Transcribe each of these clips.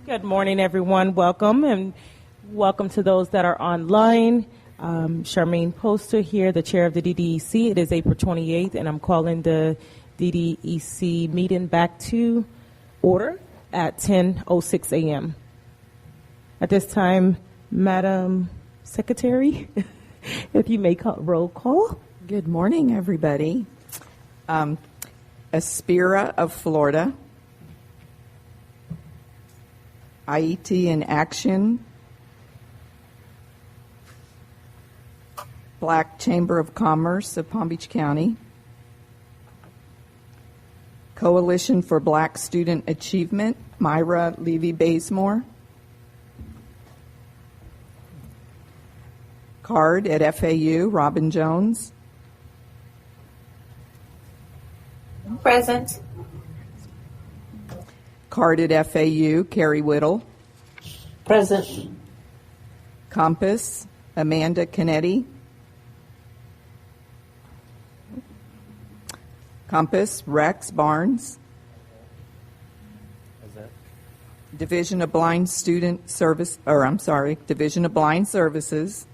Good morning, everyone. Welcome, and welcome to those that are online. Charmaine Poster here, the chair of the DDEC. It is April 28th, and I'm calling the DDEC meeting back to order at 10:06 a.m. At this time, Madam Secretary, if you may call roll call. Good morning, everybody. Aspira of Florida, IET in Action, Black Chamber of Commerce of Palm Beach County, Coalition for Black Student Achievement, Myra Levy-Bazemore, CARD at FAU, Robin Jones, Present. CARD at FAU, Carrie Whittle, Present. Compass, Amanda Canetti, Compass, Rex Barnes, Division of Blind Student Service, Division of Blind Services,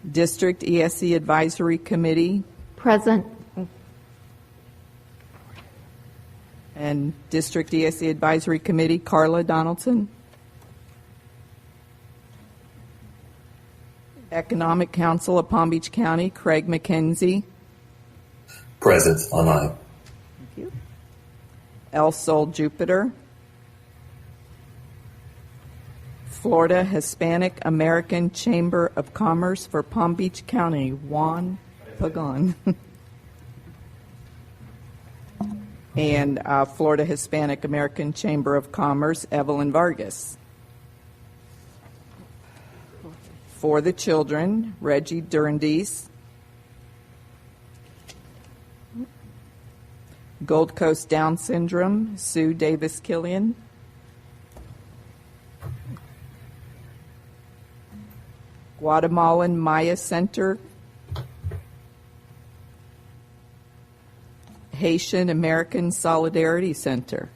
District ESE Advisory Committee, Present. and District ESE Advisory Committee, Carla Donaldson. Economic Council of Palm Beach County, Craig McKenzie. Present online. Thank you. El Sol Jupiter. Florida Hispanic American Chamber of Commerce for Palm Beach County, Juan Pagan. And Florida Hispanic American Chamber of Commerce, Evelyn Vargas. For the Children, Reggie Durandis. Gold Coast Down Syndrome, Sue Davis Killian. Guatemalan Maya Center, Haitian American Solidarity Center,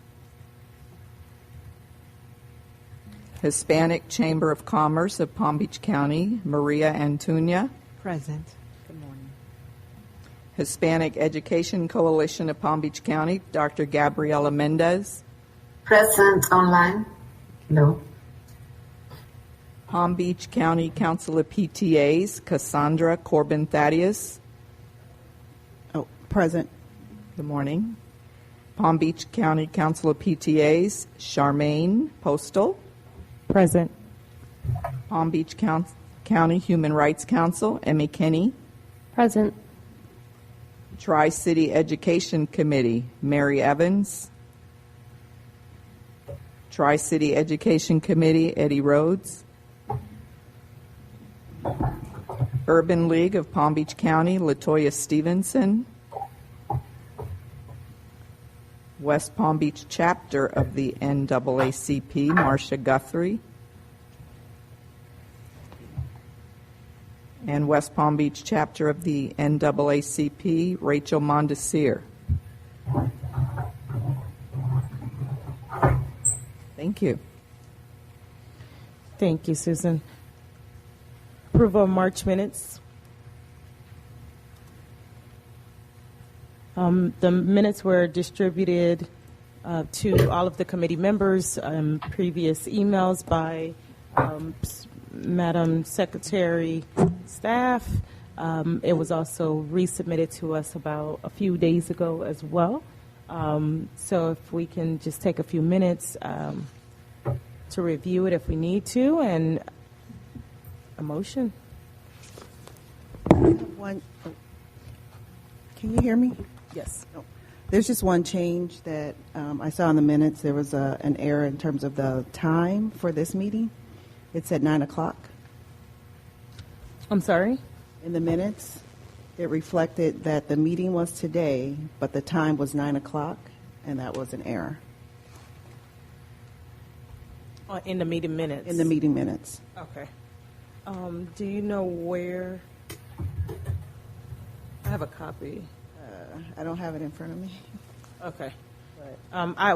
Hispanic Chamber of Commerce of Palm Beach County, Maria Antunia. Present. Good morning. Hispanic Education Coalition of Palm Beach County, Dr. Gabriela Mendez. Present online. No. Palm Beach County Council of PTAs, Cassandra Corbin Thaddeus. Oh, present. Good morning. Palm Beach County Council of PTAs, Charmaine Postal. Present. Palm Beach County Human Rights Council, Emmy Kenny. Present. Tri-City Education Committee, Mary Evans. Tri-City Education Committee, Eddie Rhodes. Urban League of Palm Beach County, Latoya Stevenson. West Palm Beach Chapter of the NAACP, Marcia Guthrie. And West Palm Beach Chapter of the NAACP, Rachel Mondesir. Thank you. Thank you, Susan. Approval of March minutes. The minutes were distributed to all of the committee members, previous emails by Madam Secretary, staff. It was also resubmitted to us about a few days ago as well. So if we can just take a few minutes to review it if we need to, and a motion. Can you hear me? Yes. No. There's just one change that I saw in the minutes. There was an error in terms of the time for this meeting. It's at 9 o'clock. I'm sorry? In the minutes, it reflected that the meeting was today, but the time was 9 o'clock, and that was an error. In the meeting minutes? In the meeting minutes. Okay. Do you know where? I have a copy. I don't have it in front of me. Okay.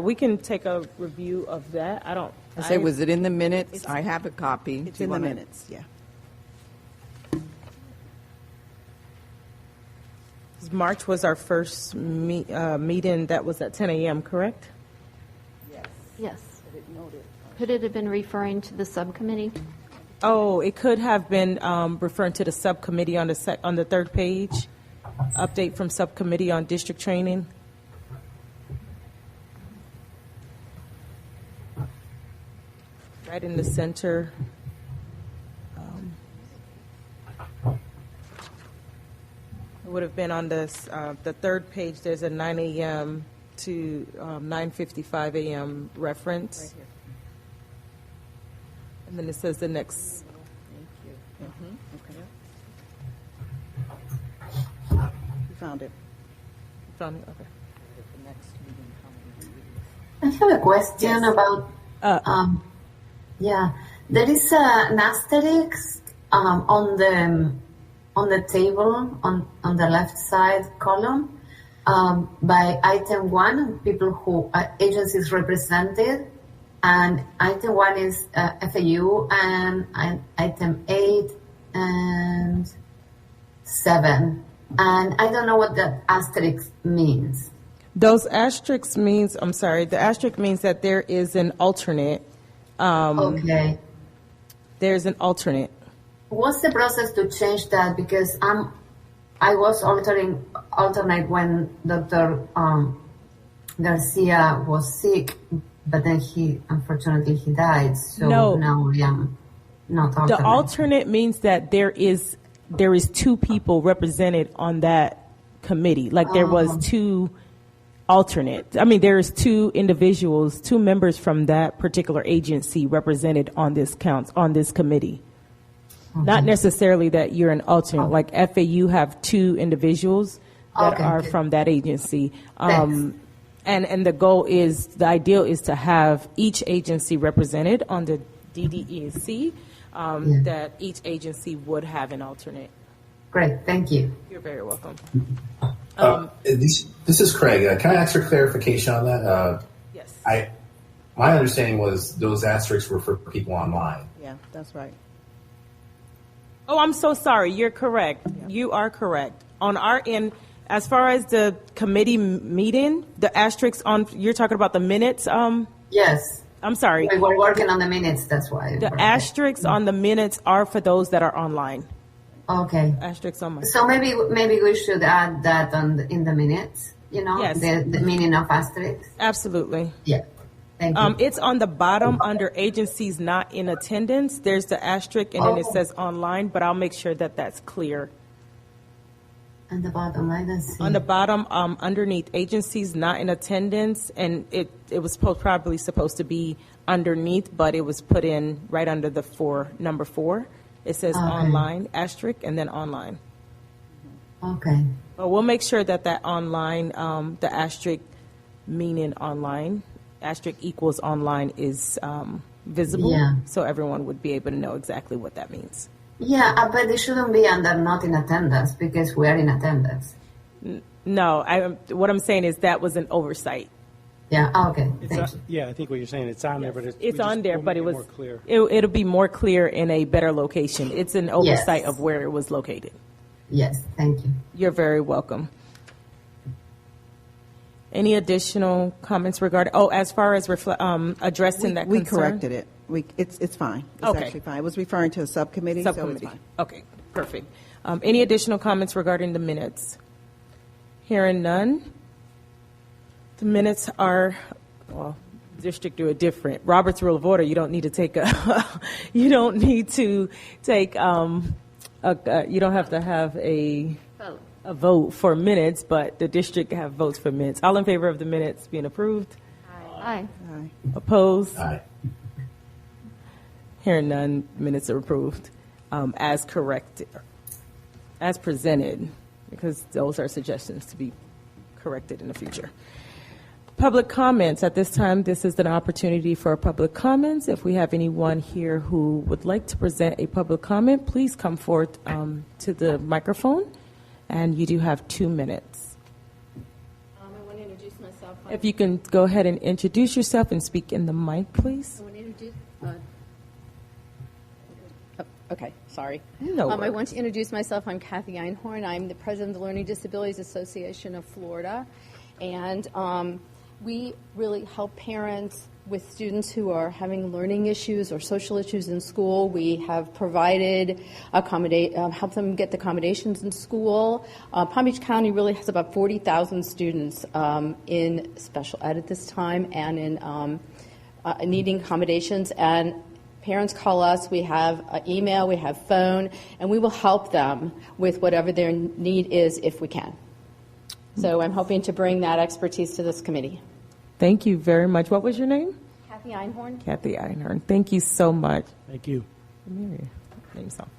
We can take a review of that. I say, was it in the minutes? I have a copy. It's Do you in the wanna- minutes, yeah. March was our first meeting that was at 10 a.m., correct? Yes. Could it have been referring to the subcommittee? Oh, it could have been referring to the subcommittee on the third page. Update from subcommittee on district training. Right in the center. It would have been on the third page. There's a 9 a.m. to 9:55 a.m. reference. Right here. And then it says the next. You found it. From, okay. I have a question about, there is an asterisk on the table on the left side column by item 1, people who agencies represented, and item 1 is FAU, and item 8 and 7. And I don't know what that asterisk means. Those asterisks means, I'm sorry, the asterisk means that there is an alternate. Okay. There's an alternate. What's the process to change that? Because I was alternate when Dr. Garcia was sick, but then unfortunately he died. So No. now I am not alternate. The alternate means that there is 2 people represented on that committee. Like there was 2 alternates. I mean, there's 2 individuals, 2 members from that particular agency represented on this committee. Not necessarily that you're an alternate. Like FAU have 2 individuals that are from that agency. And the ideal is to have each agency represented on the DDEC, that each agency would have an alternate. Great, thank you. You're very welcome. This is Craig. Can I ask for clarification on that? Yes. My understanding was those asterisks were for people online. Yeah, that's right. Oh, I'm so sorry. You're correct. You are correct. On our end, as far as the committee meeting, the asterisks you're talking about the minutes? Yes. I'm sorry. We were working on the minutes, that's why. The asterisks on the minutes are for those that are online. Okay. Asterisks on my. So maybe we should add that in the minutes, Yes. the meaning of asterisk. Absolutely. Yeah. Thank you. It's on the bottom under agencies not in attendance. There's the asterisk and then it says online, but I'll make sure that that's clear. On the bottom, I don't see. On the bottom, underneath agencies not in attendance, and it was probably supposed to be underneath, but it was put in right under the number 4. It says online, asterisk, and then online. Okay. But we'll make sure that online, the asterisk meaning online, asterisk equals online is visible, so everyone would be able to know exactly what that means. Yeah, but it shouldn't be under not in attendance because we are in attendance. No, what I'm saying is that was an oversight. Yeah, okay. Thank you. Yeah, I think what you're saying, it's on there, but It's on there, but it was more clear. It'll be more clear in a better location. It's an oversight of where it was located. Yes, thank you. You're very welcome. Any additional comments regarding? As far as addressing that We concern? corrected it. It's fine. It's Okay. actually fine. It was referring to a subcommittee, so it's Subcommittee. fine. Okay, perfect. Any additional comments regarding the minutes? Hearing none. The minutes are, district do it different. Robert's Rule of Order, you don't need to take you don't have to have a vote for minutes, but the district have votes for minutes. All in favor of the minutes being approved? Aye. Opposed? Aye. Hearing none, minutes are approved as corrected, as presented, because those are suggestions to be corrected in the future. Public comments. At this time, this is an opportunity for public comments. If we have anyone here who would like to present a public comment, please come forward to the microphone, and you do have 2 minutes. I want to introduce myself. If you can go ahead and introduce yourself and speak in the mic, please. I want to introduce. Okay, sorry. No I worries. want to introduce myself. I'm Kathy Einhorn. I'm the president of the Learning Disabilities Association of Florida, and we really help parents with students who are having learning issues or social issues in school. We have provided help them get the accommodations in school. Palm Beach County really has about 40,000 students in special ed at this time and in needing accommodations. And parents call us. We have email, we have phone, and we will help them with whatever their need is if we can. So I'm hoping to bring that expertise to this committee. Thank you very much. What was your name? Kathy Einhorn. Kathy Einhorn. Thank you so much. Thank you. Name's on.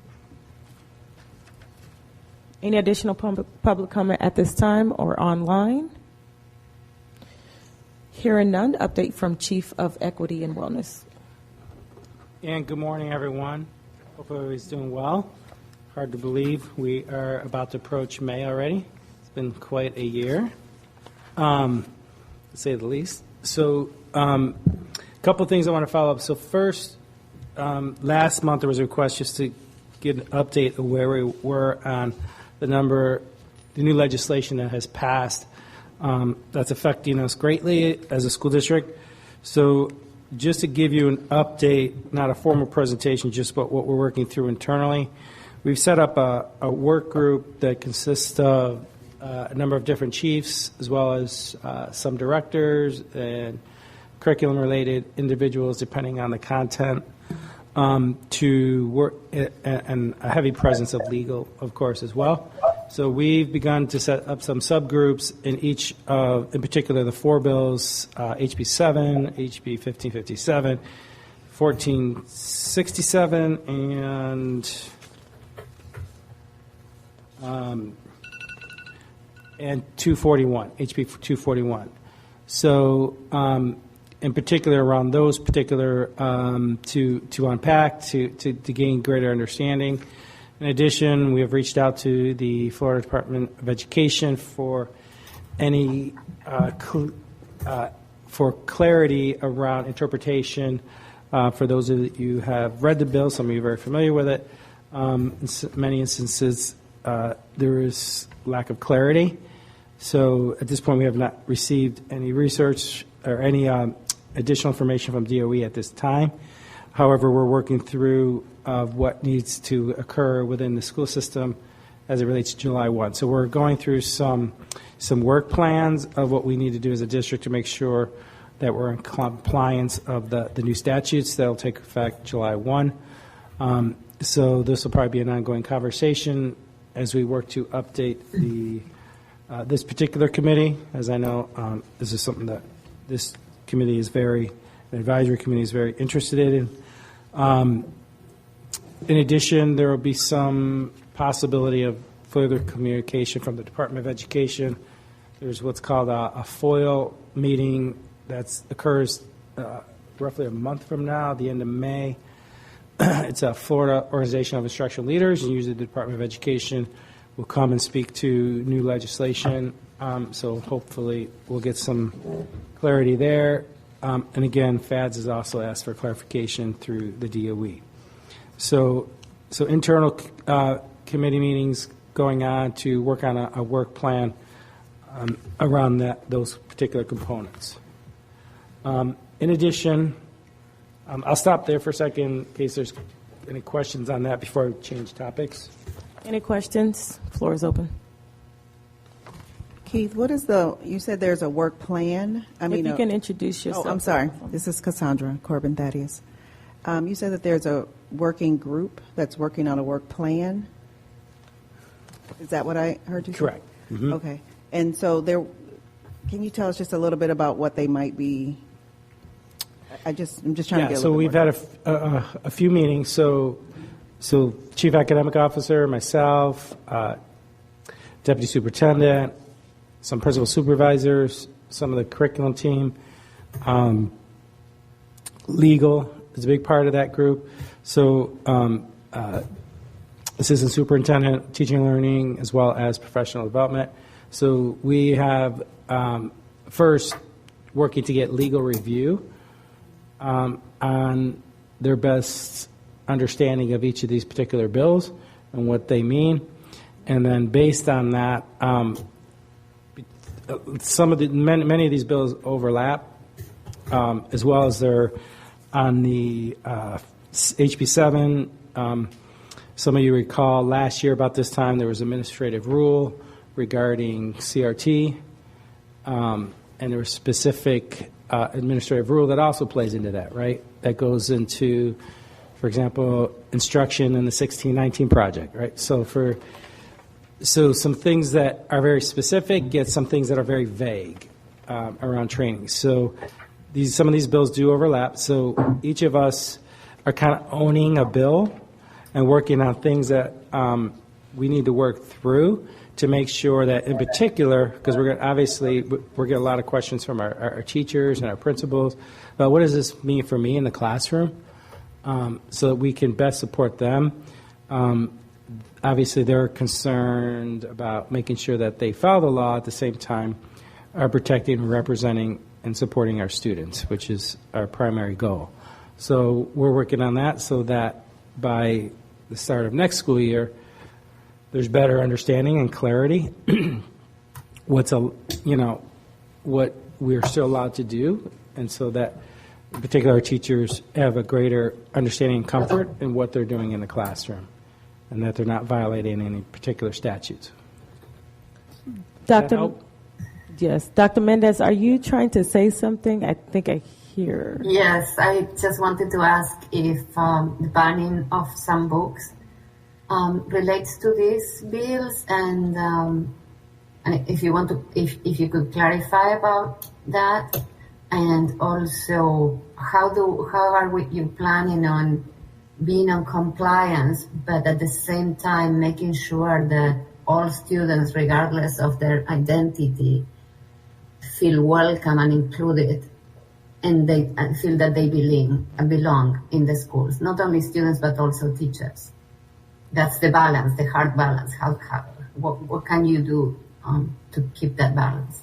Any additional public comment at this time or online? Hearing none, update from Chief of Equity and Wellness. And good morning, everyone. Hope everybody's doing well. Hard to believe we are about to approach May already. It's been quite a year, to say the least. So a couple of things I want to follow up. So first, last month there was a request just to get an update of where we were on the new legislation that has passed that's affecting us greatly as a school district. So just to give you an update, not a formal presentation, just about what we're working through internally, we've set up a work group that consists of a number of different chiefs, as well as some directors and curriculum-related individuals, depending on the content, to work, and a heavy presence of legal, of course, as well. So we've begun to set up some subgroups in each of, in particular, the four bills, HB 7, HB 1557, 1467, and 241, HB 241. So in particular around those particular to unpack, to gain greater understanding. In addition, we have reached out to the Florida Department of Education for any for clarity around interpretation. For those of you who have read the bill, some of you are very familiar with it. In many instances, there is lack of clarity. So at this point, we have not received any research or any additional information from DOE at this time. However, we're working through what needs to occur within the school system as it relates to July 1. So we're going through some work plans of what we need to do as a district to make sure that we're in compliance of the new statutes that will take effect July 1. So this will probably be an ongoing conversation as we work to update this particular committee. As I know, this is something that this committee is the advisory committee is very interested in. In addition, there will be some possibility of further communication from the Department of Education. There's what's called a FOIL meeting that occurs roughly a month from now, the end of May. It's a Florida Organization of Instructional Leaders, and usually the Department of Education will come and speak to new legislation. So hopefully we'll get some clarity there. And again, FADS has also asked for clarification through the DOE. So internal committee meetings going on to work on a work plan around those particular components. In addition, I'll stop there for a second in case there's any questions on that before I change topics. Any questions? Floor is open. Keith, you said there's a work plan? If you can introduce yourself. Oh, I'm sorry. This is Cassandra Corbin Thaddeus. You said that there's a working group that's working on a work plan. Is that what I heard you say? Correct. Mm-hmm. Okay. And so can you tell us just a little bit about what they might be? I'm just trying to get a little so bit we've more. had a few meetings. So Chief Academic Officer, myself, Deputy Superintendent, some principal supervisors, some of the curriculum team, legal is a big part of that group. So Assistant Superintendent, Teaching and Learning, as well as Professional Development. So we have first working to get legal review on their best understanding of each of these particular bills and what they mean. And then based on that, many of these bills overlap, as well as they're on the HB 7. Some of you recall last year about this time there was an administrative rule regarding CRT, and there was specific administrative rule that also plays into that, right? That goes into, for example, instruction in the 1619 project, right? So some things that are very specific get some things that are very vague around training. So some of these bills do overlap. So each of us are kind of owning a bill and working on things that we need to work through to make sure that, in particular, because we're getting a lot of questions from our teachers and our principals about what does this mean for me in the classroom, so that we can best support them. Obviously, they're concerned about making sure that they follow the law at the same time are protecting, representing, and supporting our students, which is our primary goal. So we're working on that so that by the start of next school year, there's better understanding and clarity what we're still allowed to do, and so that in particular our teachers have a greater understanding and comfort in what they're doing in the classroom, and that they're not violating any particular statutes. Dr. Yes, Dr. Mendez, are you trying to say something? I think I hear. Yes, I just wanted to ask if the banning of some books relates to these bills, and if you want to, if you could clarify about that, and also how are you planning on being on compliance, but at the same time making sure that all students, regardless of their identity, feel welcome and included, and they feel that they belong in the schools. Not only students, but also teachers. That's the balance, the hard balance. What can you do to keep that balance?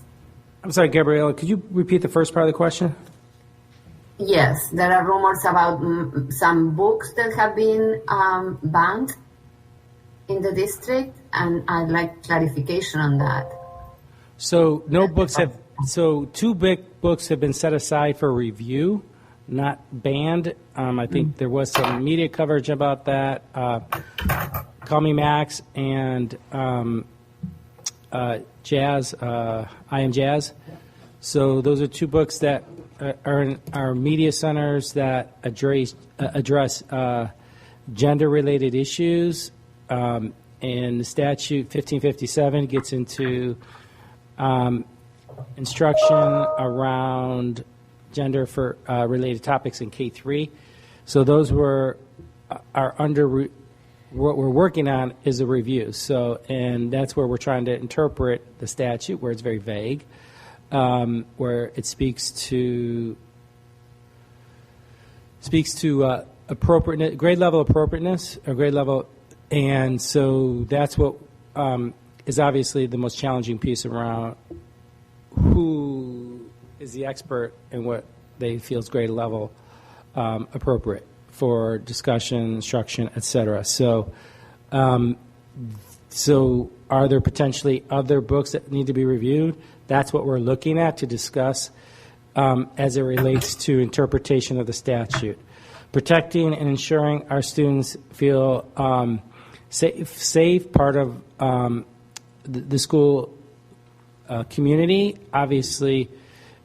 I'm sorry, Gabriella, could you repeat the first part of the question? Yes, there are rumors about some books that have been banned in the district, and I'd like clarification on that. So two big books have been set aside for review, not banned. I think there was some media coverage about that. Call Me Max and Jazz, I Am Jazz. So those are two books that are in our media centers that address gender-related issues. And the statute 1557 gets into instruction around gender for related topics in K-3. So those are under what we're working on is a review. So, and that's where we're trying to interpret the statute, where it's very vague, where it speaks to appropriateness, grade level appropriateness, or grade level, and so that's what is obviously the most challenging piece around who is the expert and what they feel is grade level appropriate for discussion, instruction, et cetera. So, so are there potentially other books that need to be reviewed? That's what we're looking at to discuss as it relates to interpretation of the statute. Protecting and ensuring our students feel safe, part of the school community, obviously,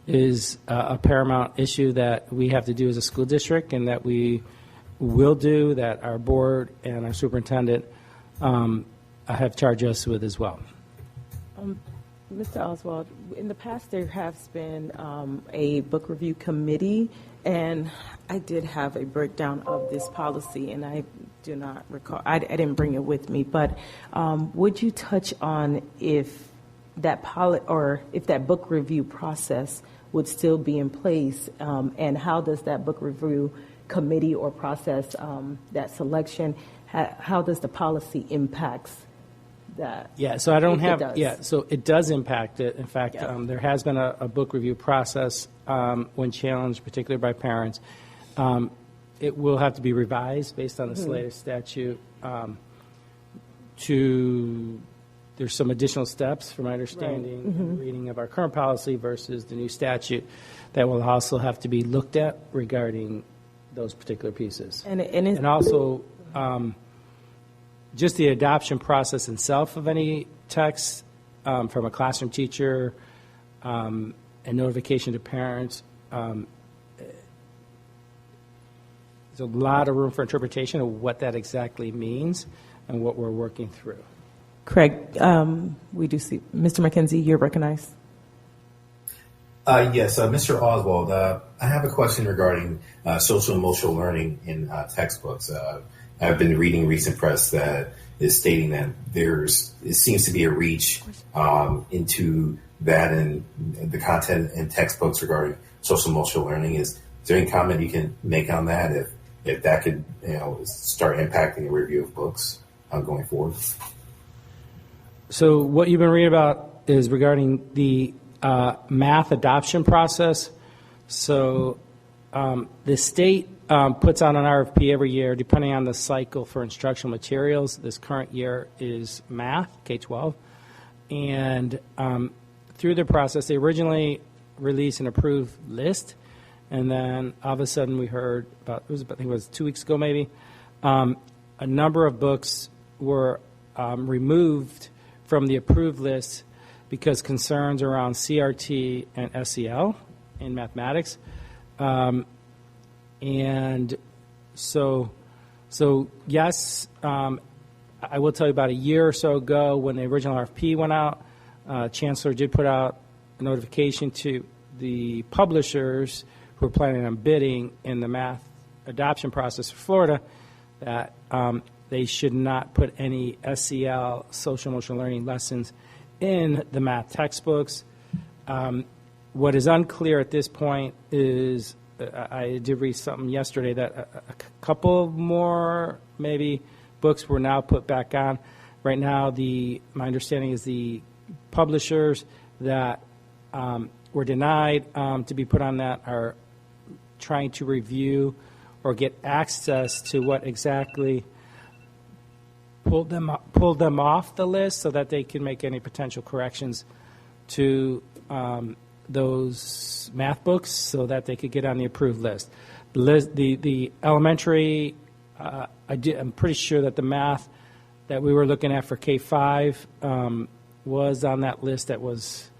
is a paramount issue that we have to do as a school district, and that we will do, that our board and our superintendent have charged us with as well. Mr. Oswald, in the past there has been a book review committee, and I did have a breakdown of this policy, and I do not recall, I didn't bring it with me, but would you touch on if that if that book review process would still be in place, and how does that book review committee or process, that selection, how does the policy impacts that. Yeah, so I don't If it have, does. yeah, so it does impact it. In fact, Yeah. there has been a book review process when challenged, particularly by parents. It will have to be revised based on this latest statute there's some additional steps, from my understanding, in the reading of our current policy versus the new statute that will also have to be looked at regarding those particular pieces. And Also, just the adoption process itself of any text from a classroom teacher and notification to parents, there's a lot of room for interpretation of what that exactly means and what we're working through. Craig, we do see Mr. McKenzie, you're recognized. Yes, Mr. Oswald, I have a question regarding social emotional learning in textbooks. I've been reading recent press that is stating that it seems to be a reach into that and the content in textbooks regarding social emotional learning. Is there any comment you can make on that if that could start impacting the review of books going forward? So what you've been reading about is regarding the math adoption process. So the state puts out an RFP every year, depending on the cycle for instructional materials. This current year is math, K-12. And through the process, they originally released an approved list. And then all of a sudden we heard I think it was 2 weeks ago maybe, a number of books were removed from the approved list because concerns around CRT and SEL in mathematics. And so yes, I will tell you about a year or so ago when the original RFP went out, Chancellor did put out a notification to the publishers who are planning on bidding in the math adoption process for Florida that they should not put any SEL, social emotional learning lessons, in the math textbooks. What is unclear at this point is, I did read something yesterday that a couple more maybe books were now put back on. Right now, my understanding is the publishers that were denied to be put on that are trying to review or get access to what exactly pulled them off the list so that they can make any potential corrections to those math books so that they could get on the approved list. The elementary, I'm pretty sure that the math that we were looking at for K-5 was on that list that was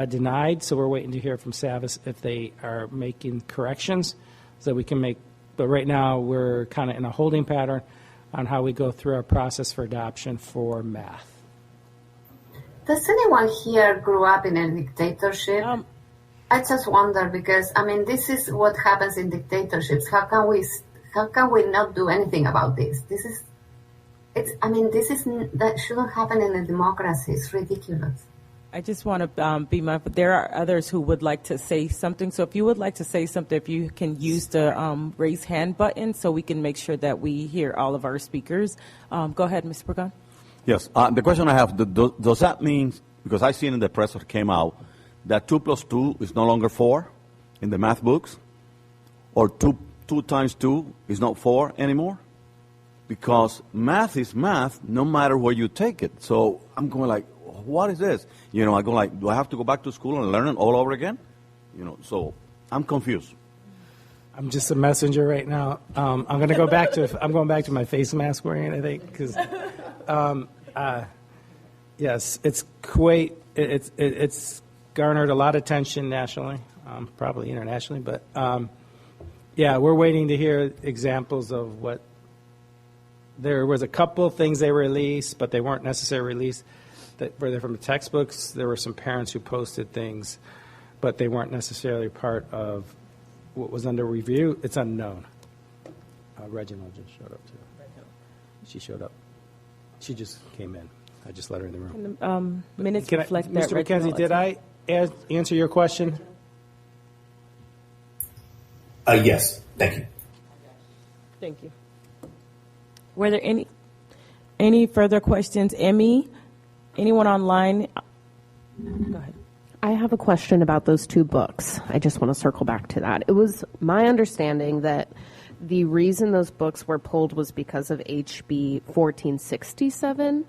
denied. So we're waiting to hear from Savas if they are making corrections so that we can make. But right now we're kind of in a holding pattern on how we go through our process for adoption for math. Does anyone here grew up in a dictatorship? I just wonder because this is what happens in dictatorships. How can we not do anything about this? That shouldn't happen in a democracy. It's ridiculous. I just want to be mindful. There are others who would like to say something. So if you would like to say something, if you can use the raise hand button so we can make sure that we hear all of our speakers. Go ahead, Ms. Burgon. Yes. The question I have, does that mean, because I seen in the press that came out, that 2 + 2 is no longer 4 in the math books? Or 2 times 2 is not 4 anymore? Because math is math no matter where you take it. So I'm going like, what is this? I go like, do I have to go back to school and learn it all over again? So I'm confused. I'm just a messenger right now. I'm going back to my face mask wearing, I think, because yes, it's Kuwait. It's garnered a lot of attention nationally, probably internationally, but yeah, we're waiting to hear examples of what. There was a couple things they released, but they weren't necessarily released. That were from the textbooks. There were some parents who posted things, but they weren't necessarily part of what was under review. It's unknown. Reginald just showed up too. She showed up. She just came in. I just let her in the room. And the minutes reflect that. Mr. McKenzie, did I answer your question? Yes. Thank you. Thank you. Were there any further questions? Emmy, Anyone online? Go ahead. I have a question about those two books. I just want to circle back to that. It was my understanding that the reason those books were pulled was because of HB 1467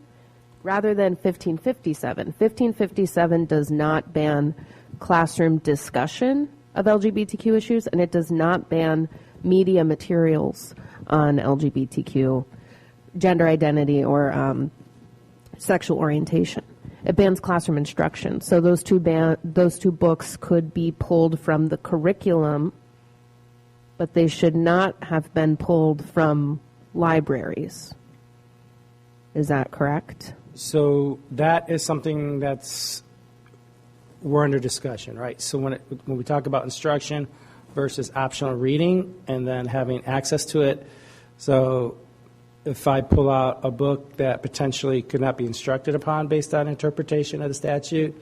rather than 1557. 1557 does not ban classroom discussion of LGBTQ issues, and it does not ban media materials on LGBTQ gender identity or sexual orientation. It bans classroom instruction. So those two books could be pulled from the curriculum, but they should not have been pulled from libraries. Is that correct? So that is something we're under discussion, right? So when we talk about instruction versus optional reading and then having access to it, so if I pull out a book that potentially could not be instructed upon based on interpretation of the statute,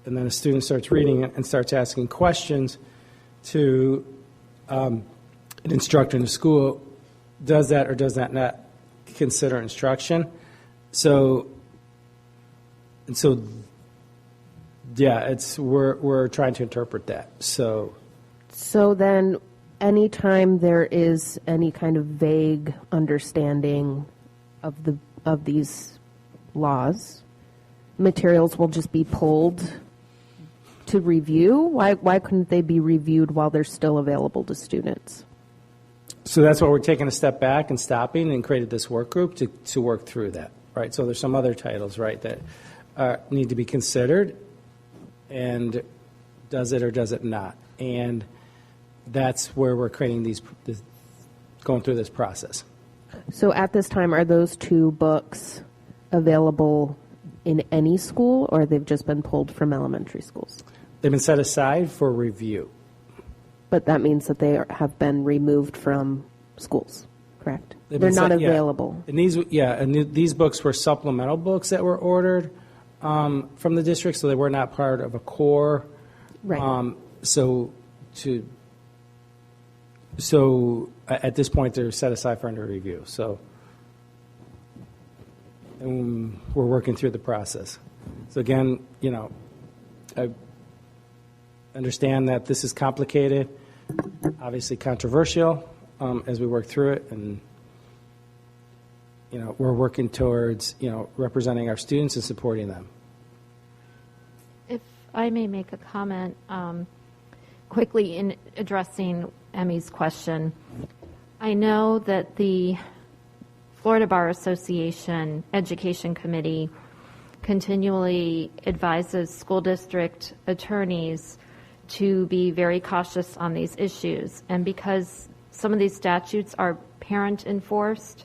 and then a student starts reading it and starts asking questions to an instructor in the school, does that or does that not consider instruction? So yeah, we're trying to interpret that. So then anytime there is any kind of vague understanding of these laws, materials will just be pulled to review? Why couldn't they be reviewed while they're still available to students? So that's why we're taking a step back and stopping and created this work group to work through that, right? So there's some other titles, right, that need to be considered, and does it or does it not? And that's where we're creating going through this process. So at this time, are those two books available in any school, or they've just been pulled from elementary schools? They've been set aside for review. But that means that they have been removed from schools, correct? They're not available. Yeah. And these books were supplemental books that were ordered from the district, so they were not part of a core. Right. So at this point, they're set aside for under review. So and we're working through the process. So again, I understand that this is complicated, obviously controversial as we work through it, and we're working towards representing our students and supporting them. If I may make a comment quickly in addressing Emmy's question, I know that the Florida Bar Association Education Committee continually advises school district attorneys to be very cautious on these issues. And because some of these statutes are parent enforced,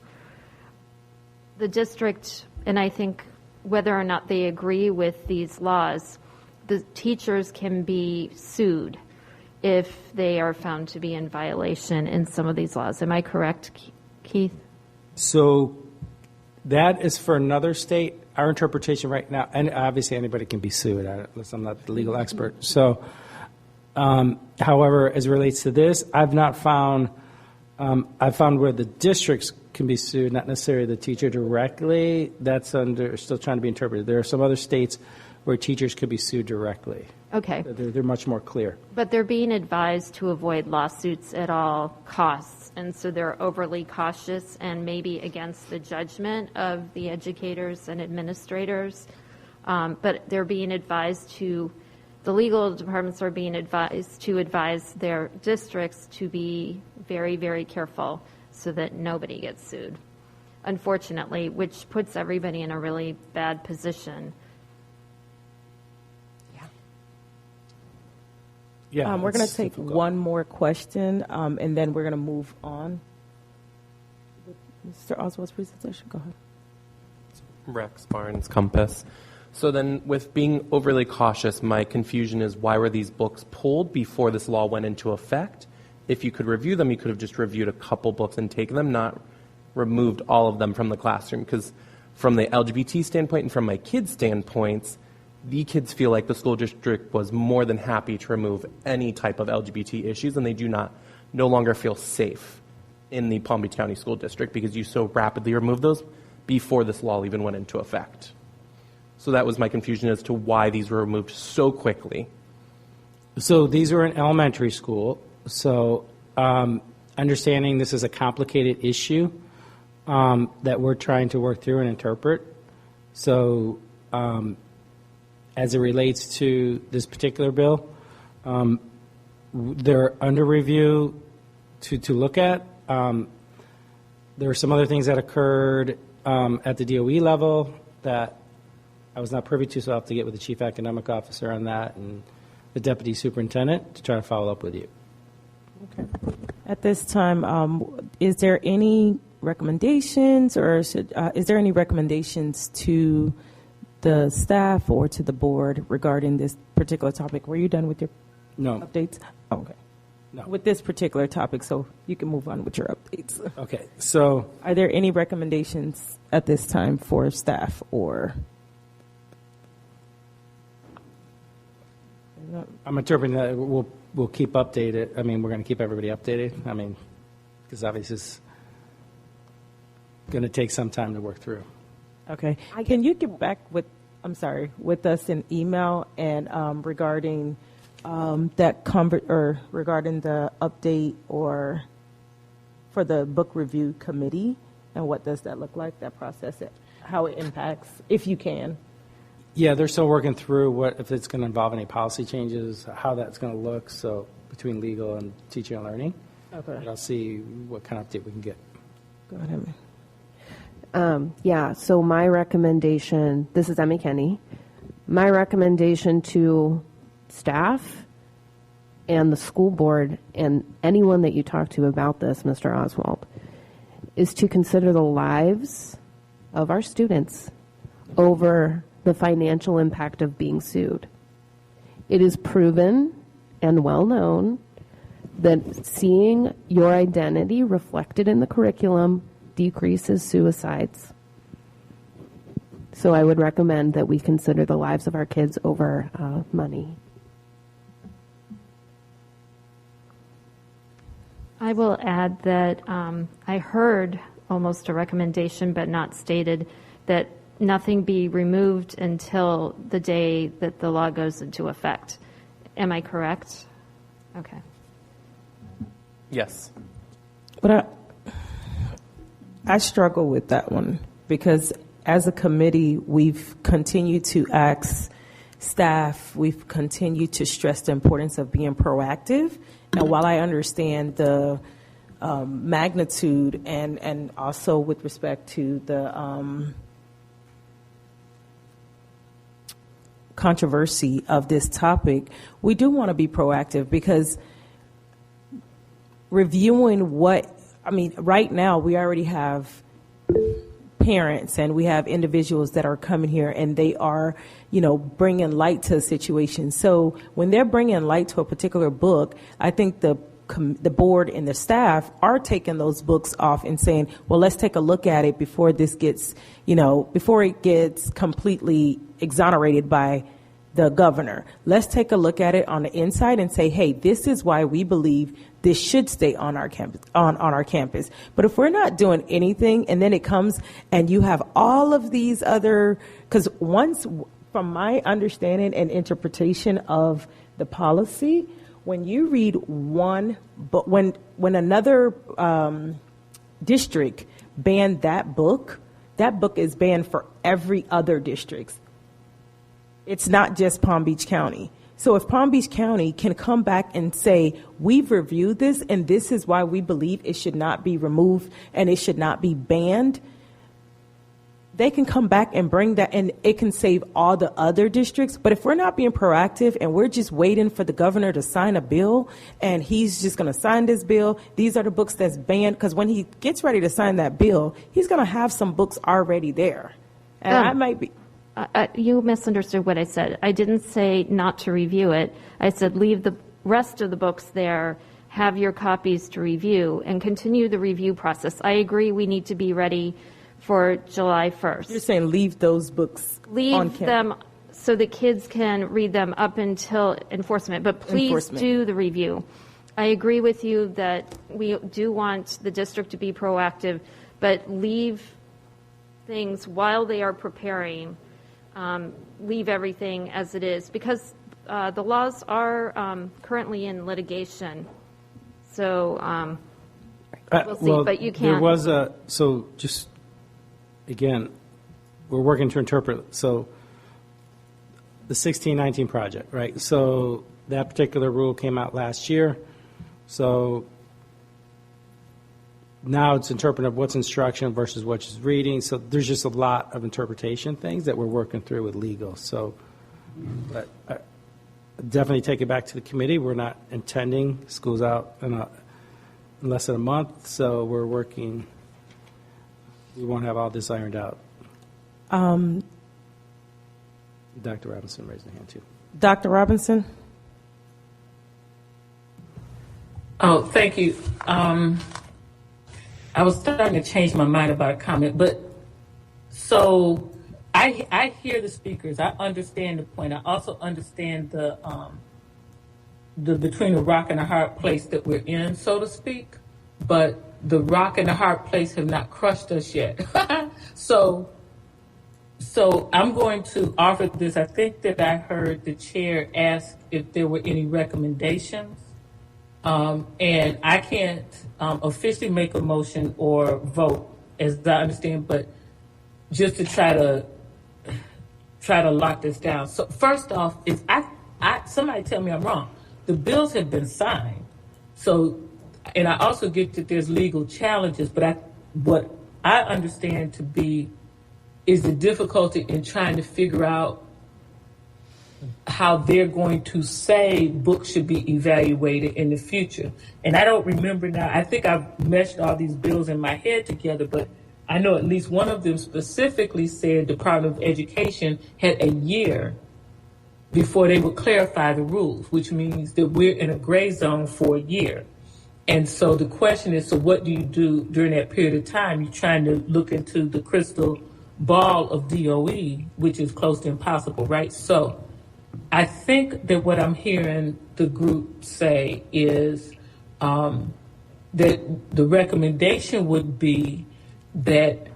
the district, and I think whether or not they agree with these laws, the teachers can be sued if they are found to be in violation in some of these laws. Am I correct, Keith? So that is for another state. Our interpretation right now, and obviously anybody can be sued, unless I'm not the legal expert. So, however, as it relates to this, I've found where the districts can be sued, not necessarily the teacher directly. That's still trying to be interpreted. There are some other states where teachers could be sued directly. Okay. They're much more clear. But they're being advised to avoid lawsuits at all costs, and so they're overly cautious and maybe against the judgment of the educators and administrators. But they're being advised the legal departments are being advised to advise their districts to be very, very careful so that nobody gets sued, unfortunately, which puts everybody in a really bad position. Yeah, we're going to take one more question, and then we're going to move on. Mr. Oswald's presentation, go ahead. Rex Barnes, Compass. So then with being overly cautious, my confusion is why were these books pulled before this law went into effect? If you could review them, you could have just reviewed a couple books and taken them, not removed all of them from the classroom. Because from the LGBT standpoint and from my kids' standpoints, the kids feel like the school district was more than happy to remove any type of LGBT issues, and they no longer feel safe in the Palm Beach County School District because you so rapidly removed those before this law even went into effect. So that was my confusion as to why these were removed so quickly. So these were in elementary school. So understanding this is a complicated issue that we're trying to work through and interpret. So as it relates to this particular bill, they're under review to look at. There were some other things that occurred at the DOE level that I was not privy to, so I'll have to get with the chief academic officer on that and the deputy superintendent to try to follow up with you. Okay. At this time, is there any recommendations, or is there any recommendations to the staff or to the board regarding this particular topic? Were you done with your updates? Oh, okay. No. With this particular topic, so you can move on with your updates. Okay. So are there any recommendations at this time for staff or? I'm interpreting that we'll keep updated. I mean, we're going to keep everybody updated. I mean, because obviously it's going to take some time to work through. Okay. Can you get back with us in email and regarding regarding the update or for the book review committee, and what does that look like, that process, how it impacts, if you can? Yeah, they're still working through if it's going to involve any policy changes, how that's going to look, so between legal and teaching and learning. Okay. But I'll see what kind of update we can get. Go ahead. Yeah, so my recommendation, this is Emmy Kenny, my recommendation to staff and the school board and anyone that you talk to about this, Mr. Oswald, is to consider the lives of our students over the financial impact of being sued. It is proven and well known that seeing your identity reflected in the curriculum decreases suicides. So I would recommend that we consider the lives of our kids over money. I will add that I heard almost a recommendation, but not stated, that nothing be removed until the day that the law goes into effect. Am I correct? Okay. Yes. But I struggle with that one because as a committee, we've continued to ask staff, we've continued to stress the importance of being proactive. And while I understand the magnitude and also with respect to the controversy of this topic, we do want to be proactive because reviewing right now we already have parents and we have individuals that are coming here and they are, bringing light to a situation. So when they're bringing light to a particular book, I think the board and the staff are taking those books off and saying, well, let's take a look at it before this gets, before it gets completely exonerated by the governor. Let's take a look at it on the inside and say, hey, this is why we believe this should stay on our campus, on our campus. But if we're not doing anything and then it comes and you have all of these other, because once, from my understanding and interpretation of the policy, when you read one, but when another district banned that book is banned for every other district. It's not just Palm Beach County. So if Palm Beach County can come back and say, we've reviewed this and this is why we believe it should not be removed and it should not be banned, they can come back and bring that and it can save all the other districts. But if we're not being proactive and we're just waiting for the governor to sign a bill and he's just going to sign this bill, these are the books that's banned, because when he gets ready to sign that bill, he's going to have some books already there. And I might be... You misunderstood what I said. I didn't say not to review it. I said leave the rest of the books there, have your copies to review, and continue the review process. I agree we need to be ready for July 1st. You're saying leave those books on campus. Leave them so the kids can read them up until enforcement, but please do the review. I agree with you that we do want the district to be proactive, but leave things while they are preparing leave everything as it is, because the laws are currently in litigation. So we'll see, well, but you there can't. was so just, again, we're working to interpret, so the 1619 project, right? So that particular rule came out last year. So now it's interpreting what's instruction versus what's reading. So there's just a lot of interpretation things that we're working through with legal. So but definitely take it back to the committee. We're not intending, school's out in less than a month, so we're working, we won't have all this ironed out. Dr. Robinson raised her hand too. Dr. Robinson? Oh, thank you. I was starting to change my mind about a comment, but so I hear the speakers. I understand the point. I also understand the between the rock and the hard place that we're in, so to speak. But the rock and the hard place have not crushed us yet. So I'm going to offer this. I think that I heard the chair ask if there were any recommendations. And I can't officially make a motion or vote, as I understand, but just to try to lock this down. So first off, is somebody tell me I'm wrong. The bills have been signed. So, and I also get that there's legal challenges, but what I understand to be is the difficulty in trying to figure out how they're going to say books should be evaluated in the future. And I don't remember now. I think I've meshed all these bills in my head together, but I know at least one of them specifically said Department of Education had a year before they would clarify the rules, which means that we're in a gray zone for a year. And so the question is, so what do you do during that period of time? You're trying to look into the crystal ball of DOE, which is close to impossible, right? So I think that what I'm hearing the group say is that the recommendation would be that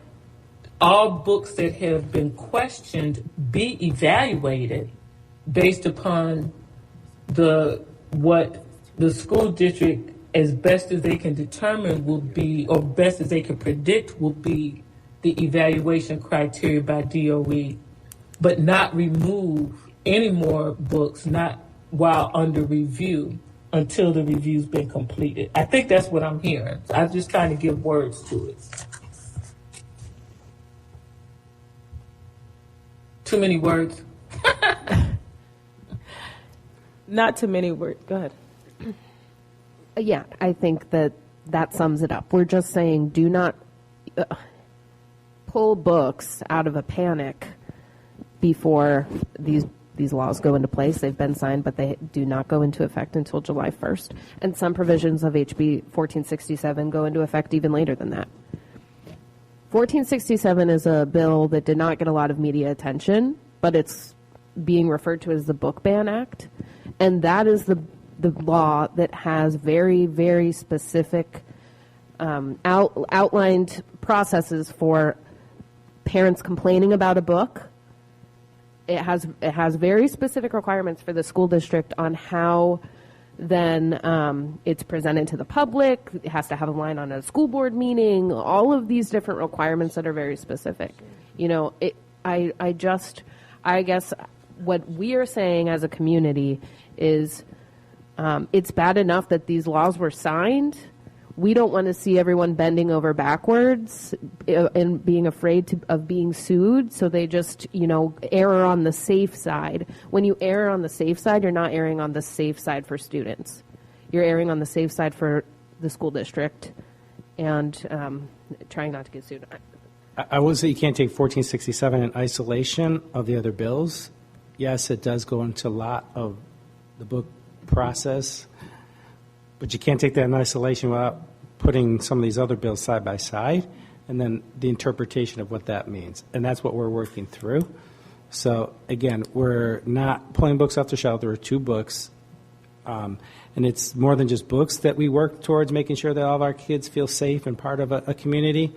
all books that have been questioned be evaluated based upon what the school district, as best as they can determine, will be, or best as they can predict, will be the evaluation criteria by DOE, but not remove any more books, not while under review, until the review's been completed. I think that's what I'm hearing. I'm just trying to give words to it. Too many words? Not too many words. Go ahead. Yeah, I think that sums it up. We're just saying do not pull books out of a panic before these laws go into place. They've been signed, but they do not go into effect until July 1st. And some provisions of HB 1467 go into effect even later than that. 1467 is a bill that did not get a lot of media attention, but it's being referred to as the Book Ban Act. And that is the law that has very, very specific outlined processes for parents complaining about a book. It has very specific requirements for the school district on how then it's presented to the public. It has to have a line on a school board meeting. All of these different requirements that are very specific. You know, I guess what we are saying as a community is it's bad enough that these laws were signed. We don't want to see everyone bending over backwards and being afraid of being sued, so they just, err on the safe side. When you err on the safe side, you're not erring on the safe side for students. You're erring on the safe side for the school district and trying not to get sued. I would say you can't take 1467 in isolation of the other bills. Yes, it does go into a lot of the book process, but you can't take that in isolation without putting some of these other bills side by side and then the interpretation of what that means. And that's what we're working through. So, again, we're not pulling books off the shelf. There are 2 books. And it's more than just books that we work towards making sure that all of our kids feel safe and part of a community.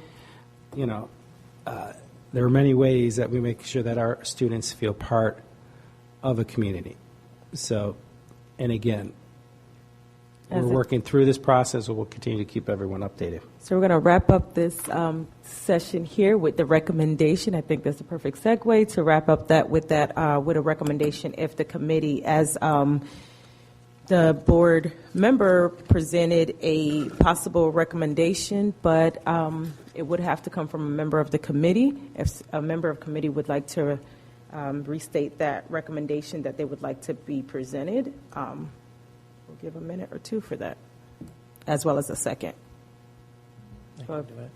there are many ways that we make sure that our students feel part of a community. So, and again, we're working through this process, and we'll continue to keep everyone updated. So we're going to wrap up this session here with the recommendation. I think that's a perfect segue to wrap up that with a recommendation. If the committee, as the board member presented a possible recommendation, but it would have to come from a member of the committee. If a member of committee would like to restate that recommendation that they would like to be presented, we'll give a minute or two for that, as well as a second. The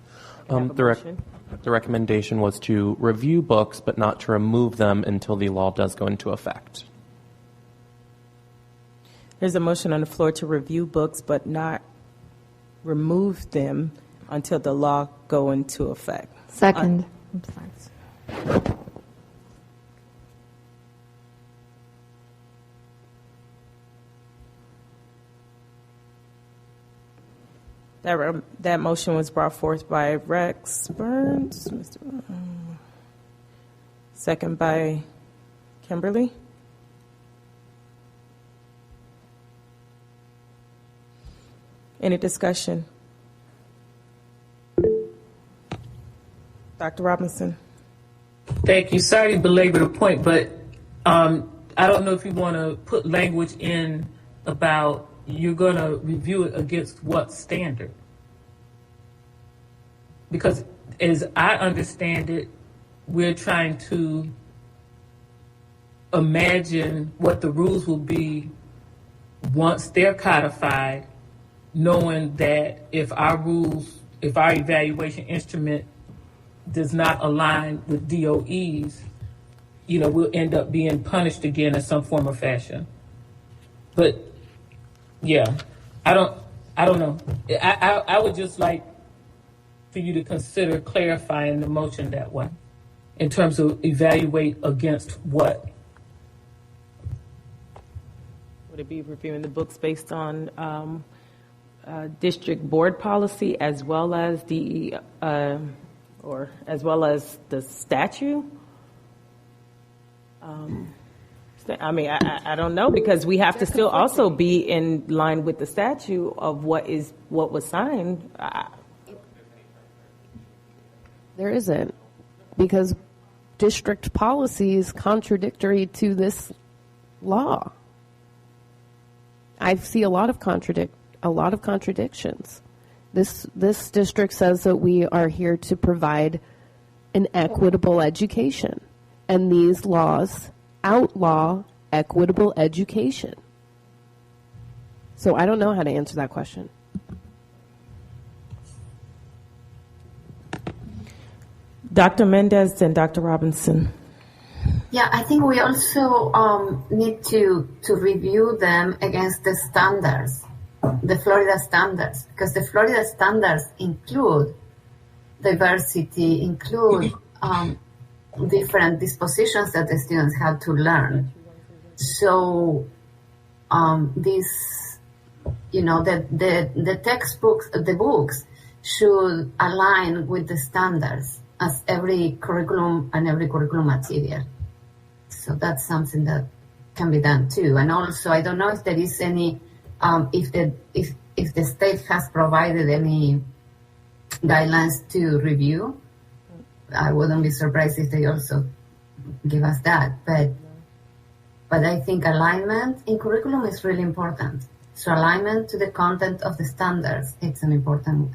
recommendation was to review books, but not to remove them until the law does go into effect. There's a motion on the floor to review books, but not remove them until the law go into effect. Second. I'm sorry. That motion was brought forth by Rex Burns, second by Kimberly. Any discussion? Dr. Robinson. Thank you. Sorry to belabor the point, but I don't know if you want to put language in about you're going to review it against what standard. Because as I understand it, we're trying to imagine what the rules will be once they're codified, knowing that if our evaluation instrument does not align with DOE's, we'll end up being punished again in some form or fashion. But yeah, I don't know. I would just like for you to consider clarifying the motion that way in terms of evaluate against what. Would it be reviewing the books based on district board policy as well as the statute? I mean, I don't know, because we have to still also be in line with the statute of what was signed. There isn't, because district policy is contradictory to this law. I see a lot of contradictions. This district says that we are here to provide an equitable education, and these laws outlaw equitable education. So I don't know how to answer that question. Dr. Mendez and Dr. Robinson. Yeah, I think we also need to review them against the standards, the Florida standards, because the Florida standards include diversity, include different dispositions that the students have to learn. So the textbooks, the books should align with the standards as every curriculum and every curriculum material. So that's something that can be done too. And also, I don't know if there is any, if the state has provided any guidelines to review. I wouldn't be surprised if they also give us that. But I think alignment in curriculum is really important. So alignment to the content of the standards, it's an important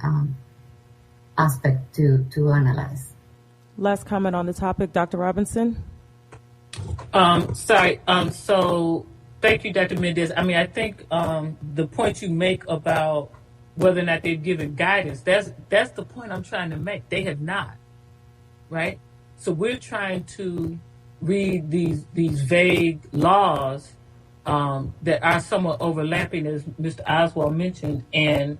aspect to analyze. Last comment on the topic, Dr. Robinson. So thank you, Dr. Mendez. I mean, I think the point you make about whether or not they've given guidance, that's the point I'm trying to make. They have not, right? So we're trying to read these vague laws that are somewhat overlapping, as Mr. Oswald mentioned, and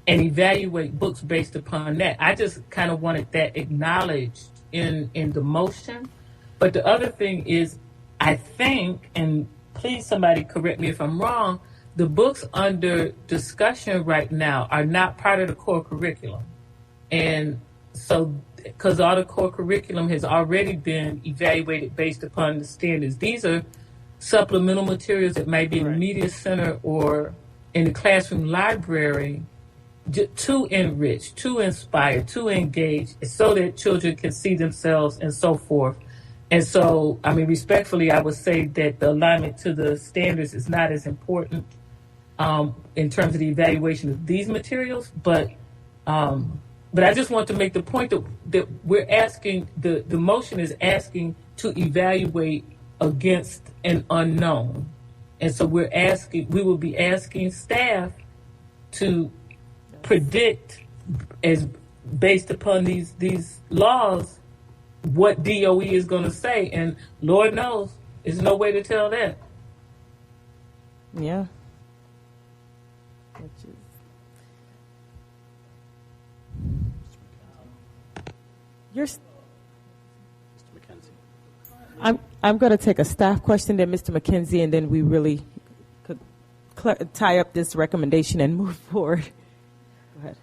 evaluate books based upon that. I just kind of wanted that acknowledged in the motion. But the other thing is, I think, and please somebody correct me if I'm wrong, the books under discussion right now are not part of the core curriculum. And so because all the core curriculum has already been evaluated based upon the standards. These are supplemental materials that might be in the media center or in the classroom library to enrich, to inspire, to engage, so that children can see themselves and so forth. And so, I mean, respectfully, I would say that the alignment to the standards is not as important in terms of the evaluation of these materials, but I just want to make the point that we're asking, the motion is asking to evaluate against an unknown. And so we will be asking staff to predict, as based upon these laws, what DOE is going to say. And Lord knows, there's no way to tell that. Yeah. You're. I'm going to take a staff question, then Mr. McKenzie, and then we really could tie up this recommendation and move forward. Go ahead.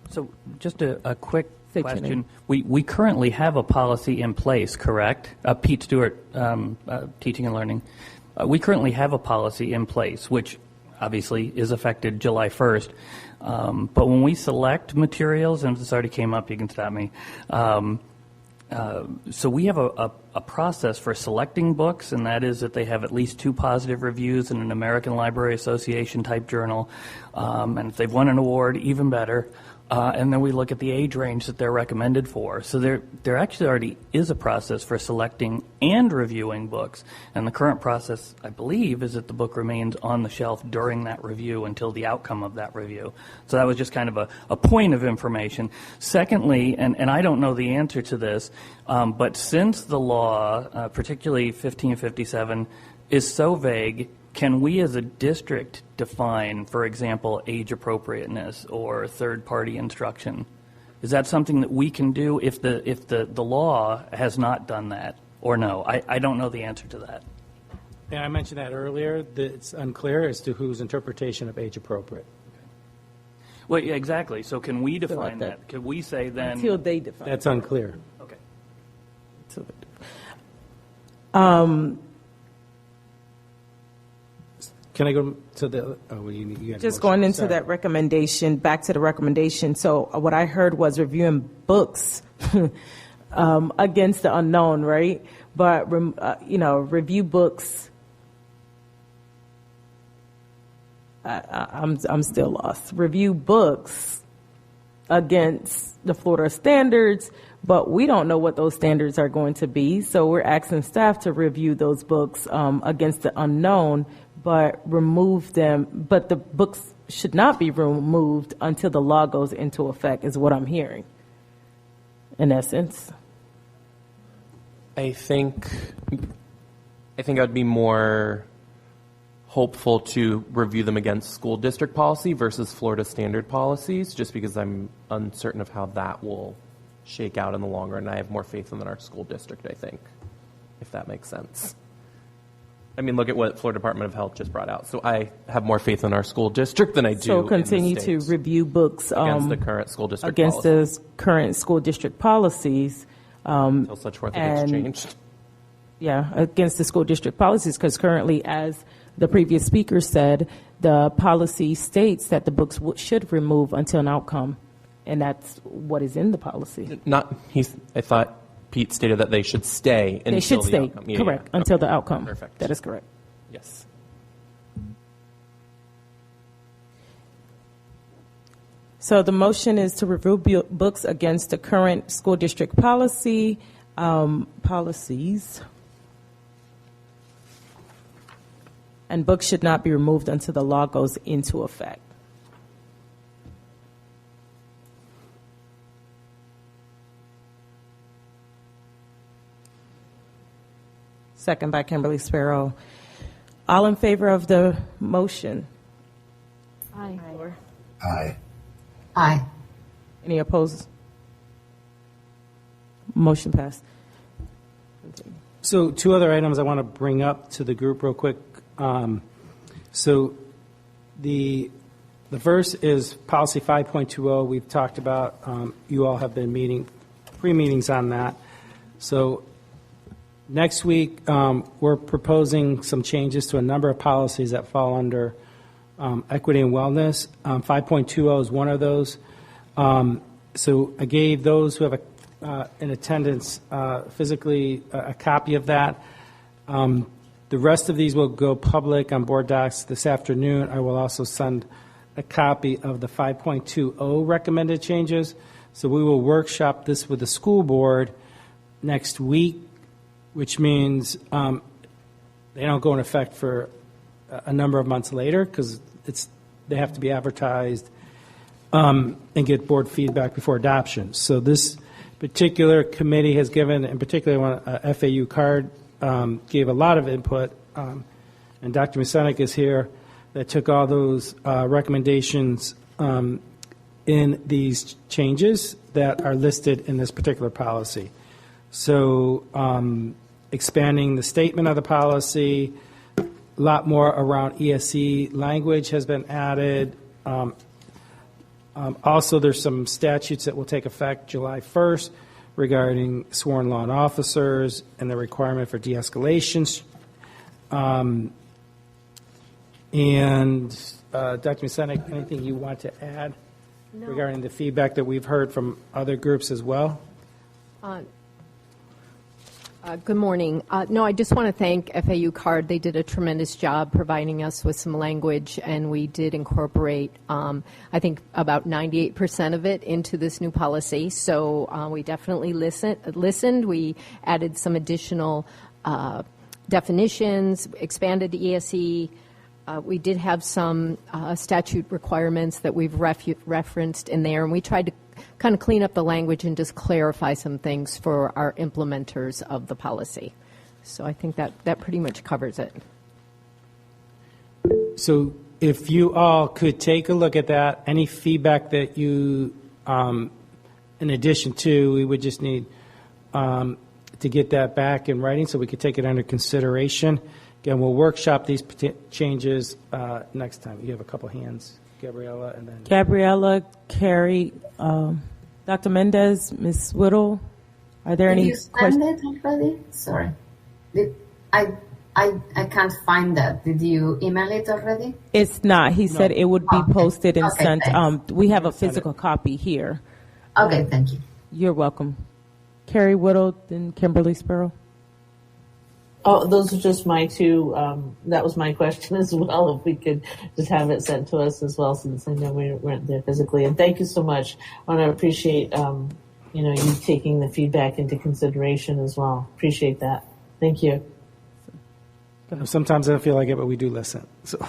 So just a quick question. We currently have a policy in place, correct? Pete Stewart, Teaching and Learning. We currently have a policy in place, which obviously is effective July 1st. But when we select materials, and this already came up, you can stop me. So we have a process for selecting books, and that is that they have at least 2 positive reviews in an American Library Association type journal. And if they've won an award, even better. And then we look at the age range that they're recommended for. So there actually already is a process for selecting and reviewing books. And the current process, I believe, is that the book remains on the shelf during that review until the outcome of that review. So that was just kind of a point of information. Secondly, and I don't know the answer to this, but since the law, particularly 1557, is so vague, can we as a district define, for example, age appropriateness or third-party instruction? Is that something that we can do if the law has not done that, or no? I don't know the answer to that. Yeah, I mentioned that earlier, that it's unclear as to whose interpretation of age appropriate. Well, yeah, exactly. So can we define that? Can we say then? Until they define. That's unclear. Okay. Can I go to the? Oh, well, you just going into that recommendation. Back to the recommendation. So what I heard was reviewing books against the unknown, right? But review books. I'm still lost. Review books against the Florida standards, but we don't know what those standards are going to be. So we're asking staff to review those books against the unknown, but remove them. But the books should not be removed until the law goes into effect, is what I'm hearing, in essence. I think I'd be more hopeful to review them against school district policy versus Florida standard policies, just because I'm uncertain of how that will shake out in the long run. I have more faith in our school district, I think, if that makes sense. I mean, look at what Florida Department of Health just brought out. So I have more faith in our school district than I do So continue in the to review books against the current school district against policies. the current school district policies. Until such forth it gets changed. Yeah, against the school district policies, because currently, as the previous speaker said, the policy states that the books should remove until an outcome, and that's what is in the policy. I thought Pete stated that they should stay until they should the stay, outcome. correct, Yeah. until Okay. the outcome. Perfect. That is correct. Yes. So the motion is to review books against the current school district policies, and books should not be removed until the law goes into effect. Second by Kimberly Sparrow. All in favor of the motion? Aye. Aye. Aye. Any opposed? Motion passed. So 2 other items I want to bring up to the group real quick. So the The first is policy 5.20. We've talked about, you all have been meeting, pre-meetings on that. So next week, we're proposing some changes to a number of policies that fall under equity and wellness. 5.20 is one of those. So I gave those who have in attendance physically a copy of that. The rest of these will go public on board docs this afternoon. I will also send a copy of the 5.20 recommended changes. So we will workshop this with the school board next week, which means they don't go in effect for a number of months later because they have to be advertised and get board feedback before adoption. So this particular committee has given, in particular, FAU card gave a lot of input, and Dr. Musenik is here, that took all those recommendations in these changes that are listed in this particular policy. So expanding the statement of the policy, a lot more around ESE language has been added. Also, there's some statutes that will take effect July 1st regarding sworn law officers and the requirement for de-escalation. And Dr. Musenik, anything you want to add regarding the feedback that we've heard from other groups as well? Good morning. No, I just want to thank FAU CARD. They did a tremendous job providing us with some language, and we did incorporate, I think, about 98% of it into this new policy. So we definitely listened. We added some additional definitions, expanded ESE. We did have some statute requirements that we've referenced in there, and we tried to kind of clean up the language and just clarify some things for our implementers of the policy. So I think that pretty much covers it. So if you all could take a look at that, any feedback that you, in addition to, we would just need to get that back in writing so we could take it under consideration. Again, we'll workshop these changes next time. You have a couple hands, Gabriella, and then Gabriella, Carrie, Dr. Mendez, Ms. Whittle. Are there any questions? Did you send it already? Sorry. I can't find that. Did you email it already? It's not. He said it would be posted and sent. Thanks. We have a physical copy here. Okay, thank you. You're welcome. Carrie Whittle, then Kimberly Sparrow. Oh, those are just my two. That was my question as well. If we could just have it sent to us as well, since I know we weren't there physically. And thank you so much. I want to appreciate, you taking the feedback into consideration as well. Appreciate that. Thank you. Sometimes I don't feel like it, but we do listen. So,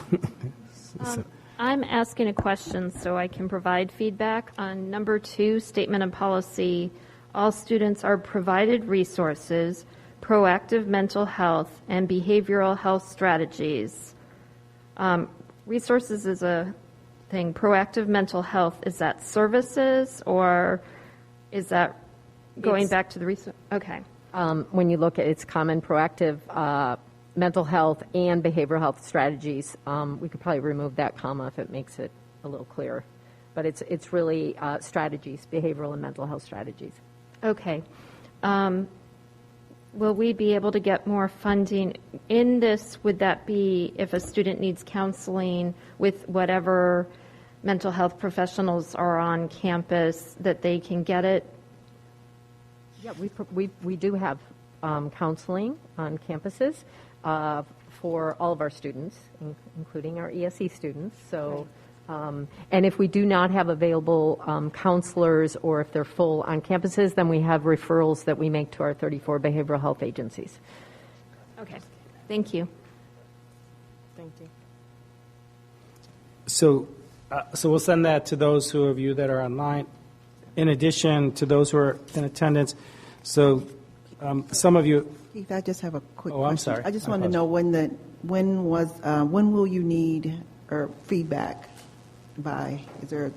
I'm asking a question so I can provide feedback on number 2, statement of policy. All students are provided resources, proactive mental health, and behavioral health strategies. Resources is a thing. Proactive mental health, is that services or is that going back to the research? Okay. When you look at its common proactive mental health and behavioral health strategies, we could probably remove that comma if it makes it a little clearer. But it's really strategies, behavioral and mental health strategies. Okay. Will we be able to get more funding in this? Would that be if a student needs counseling with whatever mental health professionals are on campus, that they can get it? Yeah, we do have counseling on campuses for all of our students, including our ESE students. So. And if we do not have available counselors or if they're full on campuses, then we have referrals that we make to our 34 behavioral health agencies. Okay. Thank you. Thank you. So we'll send that to those of you that are online, in addition to those who are in attendance. So some of you. Keith, I just have a quick question. I'm sorry. I just wanted to know when will you need feedback by? Is there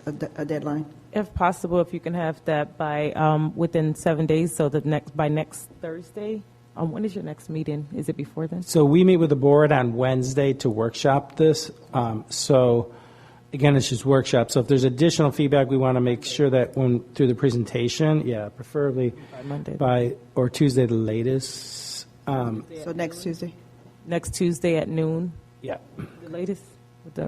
a deadline? If possible, if you can have that by within 7 days, so by next Thursday. When is your next meeting? Is it before then? So we meet with the board on Wednesday to workshop this. again, it's just workshop. So if there's additional feedback, we want to make sure that through the presentation, preferably By Monday. or Tuesday the latest. So next Tuesday? Next Tuesday at noon, Yeah. the latest?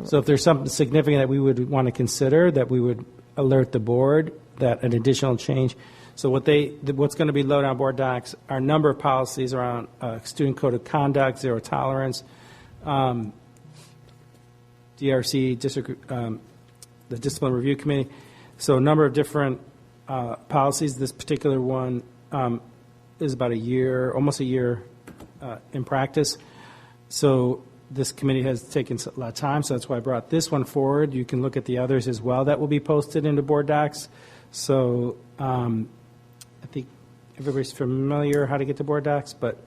So if there's something significant that we would want to consider, that we would alert the board that an additional change. So what's going to be loaded on board docs are a number of policies around student code of conduct, zero tolerance, DRC, the Discipline Review Committee. So a number of different policies. This particular one is about almost a year in practice. So this committee has taken a lot of time, so that's why I brought this one forward. You can look at the others as well that will be posted into board docs. So I think everybody's familiar how to get to board docs, but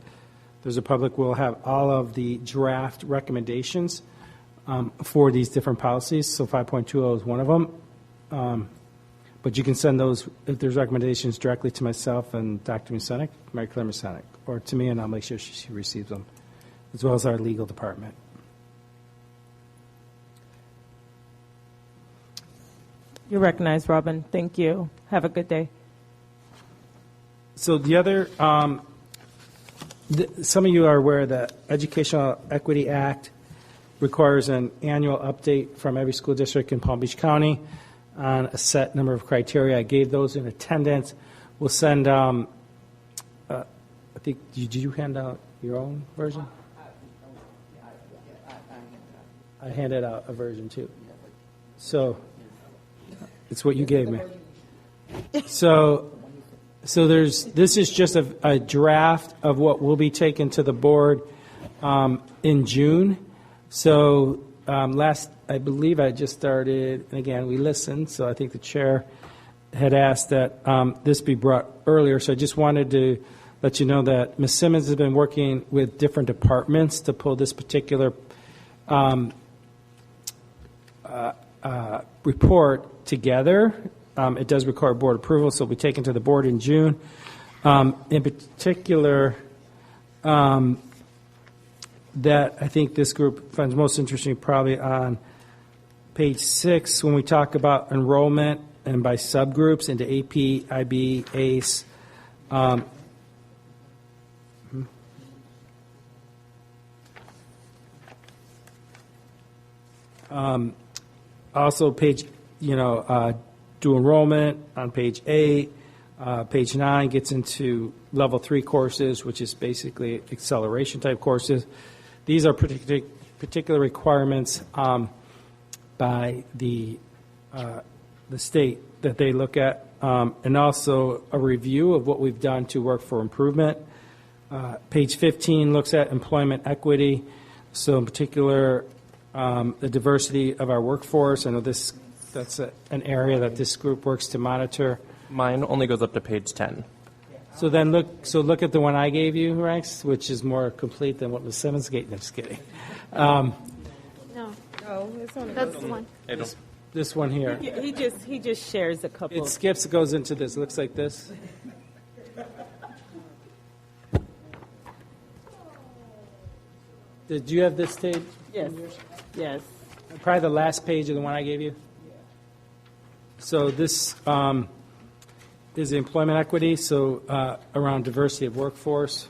there's a public will have all of the draft recommendations for these different policies. So 5.20 is one of them. But you can send those, if there's recommendations, directly to myself and Dr. Musenik, Mary Claire Musenik, or to me, and I'll make sure she receives them, as well as our legal department. You're recognized, Robin. Thank you. Have a good day. So the other, some of you are aware the Educational Equity Act requires an annual update from every school district in Palm Beach County on a set number of criteria. I gave those in attendance. We'll send, I think, did you hand out your own version? I handed out a version too. So it's what you gave me. So this is just a draft of what will be taken to the board in June. So I believe I just started, and again, we listened, so I think the chair had asked that this be brought earlier. So I just wanted to let you know that Ms. Simmons has been working with different departments to pull this particular report together. It does require board approval, so it'll be taken to the board in June. In particular, that I think this group finds most interesting probably on page 6 when we talk about enrollment and by subgroups into AP, IB, ACE. Also page, do enrollment on page 8. Page 9 gets into level 3 courses, which is basically acceleration type courses. These are particular requirements by the state that they look at, and also a review of what we've done to work for improvement. Page 15 looks at employment equity. So in particular, the diversity of our workforce. I know that's an area that this group works to monitor. Mine only goes up to page 10. So then look at the one I gave you, Rex, which is more complete than what Ms. Simmons gave. No, just kidding. No, It's only that's the one. This one here. He just shares a couple. It skips. It goes into this. It looks like this. Did you have this tape? Yes. Yes. Probably the last page of the one I gave you. So this is the employment equity, so around diversity of workforce.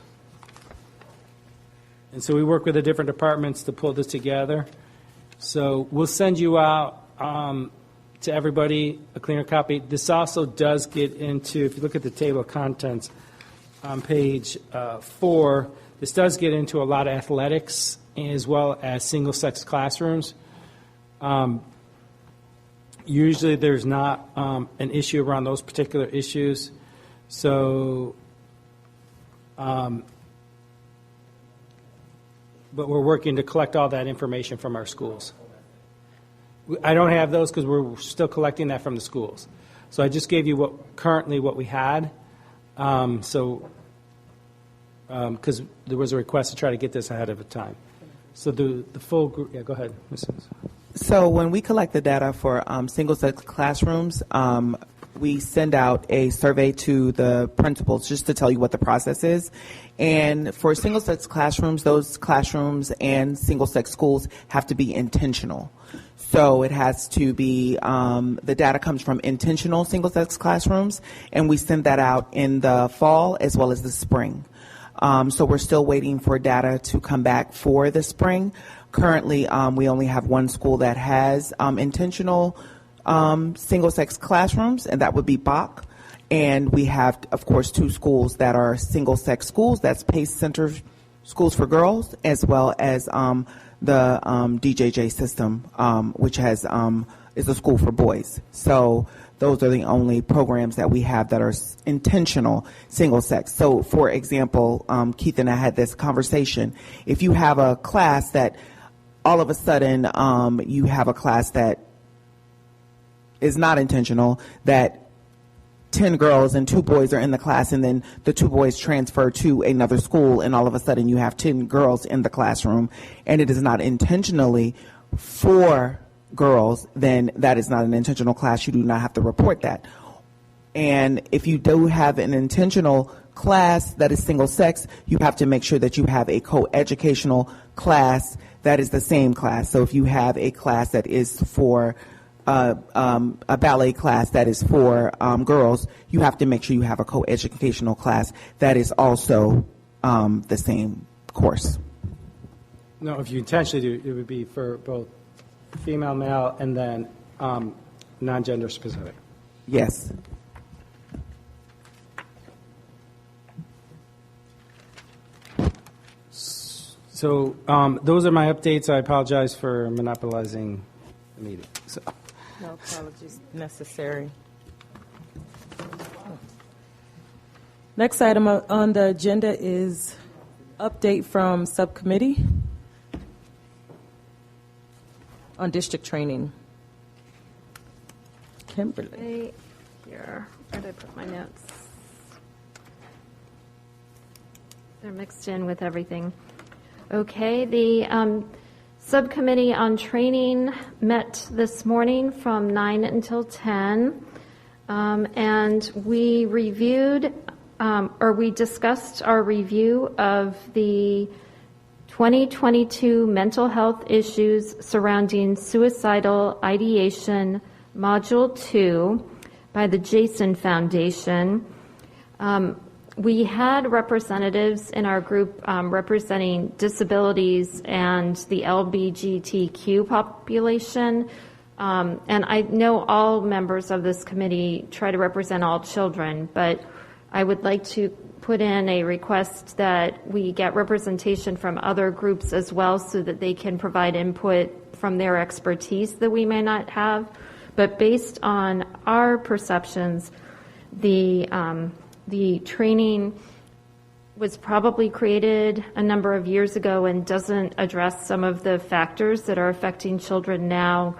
And so we work with the different departments to pull this together. So we'll send you out to everybody a cleaner copy. This also does get into, if you look at the table of contents on page 4, this does get into a lot of athletics as well as single-sex classrooms. Usually there's not an issue around those particular issues. So, but we're working to collect all that information from our schools. I don't have those because we're still collecting that from the schools. So I just gave you currently what we had. Because there was a request to try to get this ahead of time. So the full group, go ahead, Mrs. So when we collect the data for single-sex classrooms, we send out a survey to the principals just to tell you what the process is. And for single-sex classrooms, those classrooms and single-sex schools have to be intentional. So it has to be, the data comes from intentional single-sex classrooms, and we send that out in the fall as well as the spring. So we're still waiting for data to come back for the spring. Currently, we only have one school that has intentional single-sex classrooms, and that would be Bach. And we have, of course, 2 schools that are single-sex schools. That's Pace Center Schools for Girls, as well as the DJJ system, which has is a school for boys. So those are the only programs that we have that are intentional single-sex. So, for example, Keith and I had this conversation. If you have a class that all of a sudden you have a class that is not intentional, that 10 girls and 2 boys are in the class, and then the 2 boys transfer to another school, and all of a sudden you have 10 girls in the classroom, and it is not intentionally for girls, then that is not an intentional class. You do not have to report that. And if you do have an intentional class that is single sex, you have to make sure that you have a co-educational class that is the same class. So if you have a class that is for a ballet class that is for girls, you have to make sure you have a co-educational class that is also the same course. No, if you intentionally do, it would be for both female, male, and then non-gender specific. Yes. So those are my updates. I apologize for monopolizing the meeting. So. No apologies necessary. Next item on the agenda is update from subcommittee on district training. Kimberly. Here, where did I put my notes? They're mixed in with everything. Okay, the Subcommittee on Training met this morning from 9 until 10, and we reviewed, we discussed our review of the 2022 mental health issues surrounding suicidal ideation, Module 2, by the Jason Foundation. We had representatives in our group representing disabilities and the LGBTQ population. And I know all members of this committee try to represent all children, but I would like to put in a request that we get representation from other groups as well so that they can provide input from their expertise that we may not have. But based on our perceptions, the training was probably created a number of years ago and doesn't address some of the factors that are affecting children now,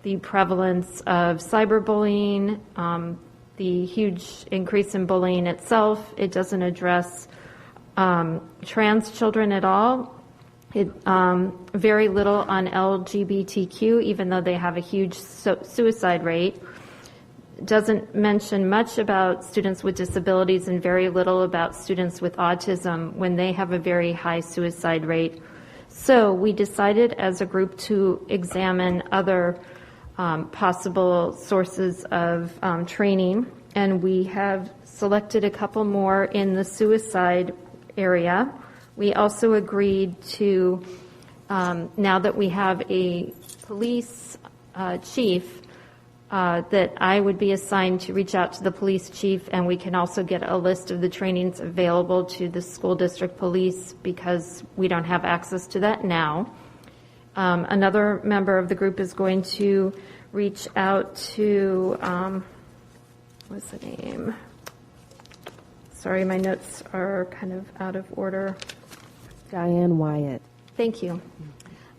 the prevalence of cyberbullying, the huge increase in bullying itself. It doesn't address trans children at all. Very little on LGBTQ, even though they have a huge suicide rate. Doesn't mention much about students with disabilities and very little about students with autism when they have a very high suicide rate. So we decided as a group to examine other possible sources of training, and we have selected a couple more in the suicide area. We also agreed to, now that we have a police chief, that I would be assigned to reach out to the police chief, and we can also get a list of the trainings available to the school district police because we don't have access to that now. Another member of the group is going to reach out to, what's the name? Sorry, my notes are kind of out of order. Diane Wyatt. Thank you.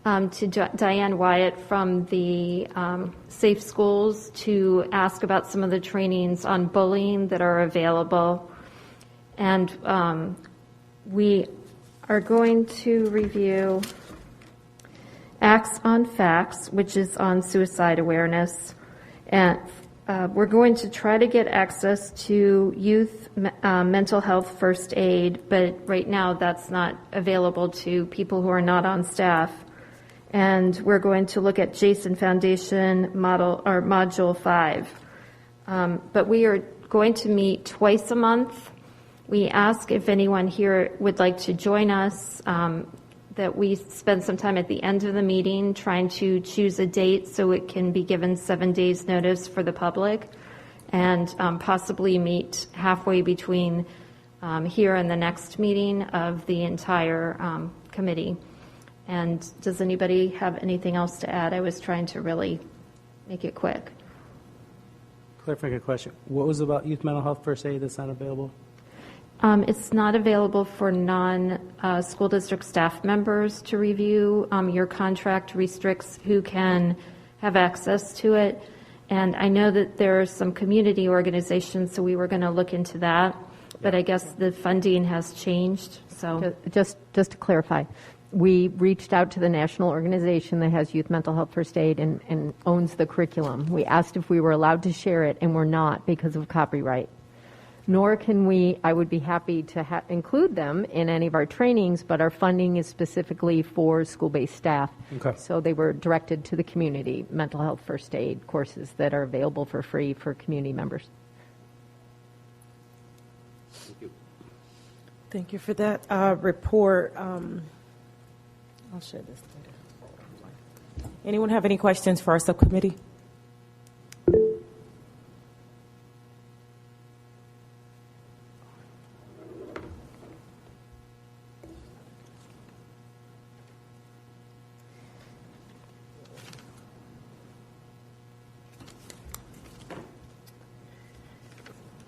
To Diane Wyatt from the Safe Schools to ask about some of the trainings on bullying that are available. And we are going to review Acts on Facts, which is on suicide awareness. And we're going to try to get access to youth mental health first aid, but right now that's not available to people who are not on staff. And we're going to look at Jason Foundation Module 5. But we are going to meet twice a month. We ask if anyone here would like to join us, that we spend some time at the end of the meeting trying to choose a date so it can be given 7 days notice for the public, and possibly meet halfway between here and the next meeting of the entire committee. And does anybody have anything else to add? I was trying to really make it quick. Clarifying a question. What was about youth mental health first aid that's not available? It's not available for non-school district staff members to review. Your contract restricts who can have access to it. And I know that there are some community organizations, so we were going to look into that. But I guess the funding has changed. So Just to clarify, we reached out to the national organization that has youth mental health first aid and owns the curriculum. We asked if we were allowed to share it, and we're not because of copyright. Nor can we, I would be happy to include them in any of our trainings, but our funding is specifically for school-based staff. Okay. So they were directed to the community mental health first aid courses that are available for free for community members. Thank you for that report. I'll share this later. Anyone have any questions for our subcommittee?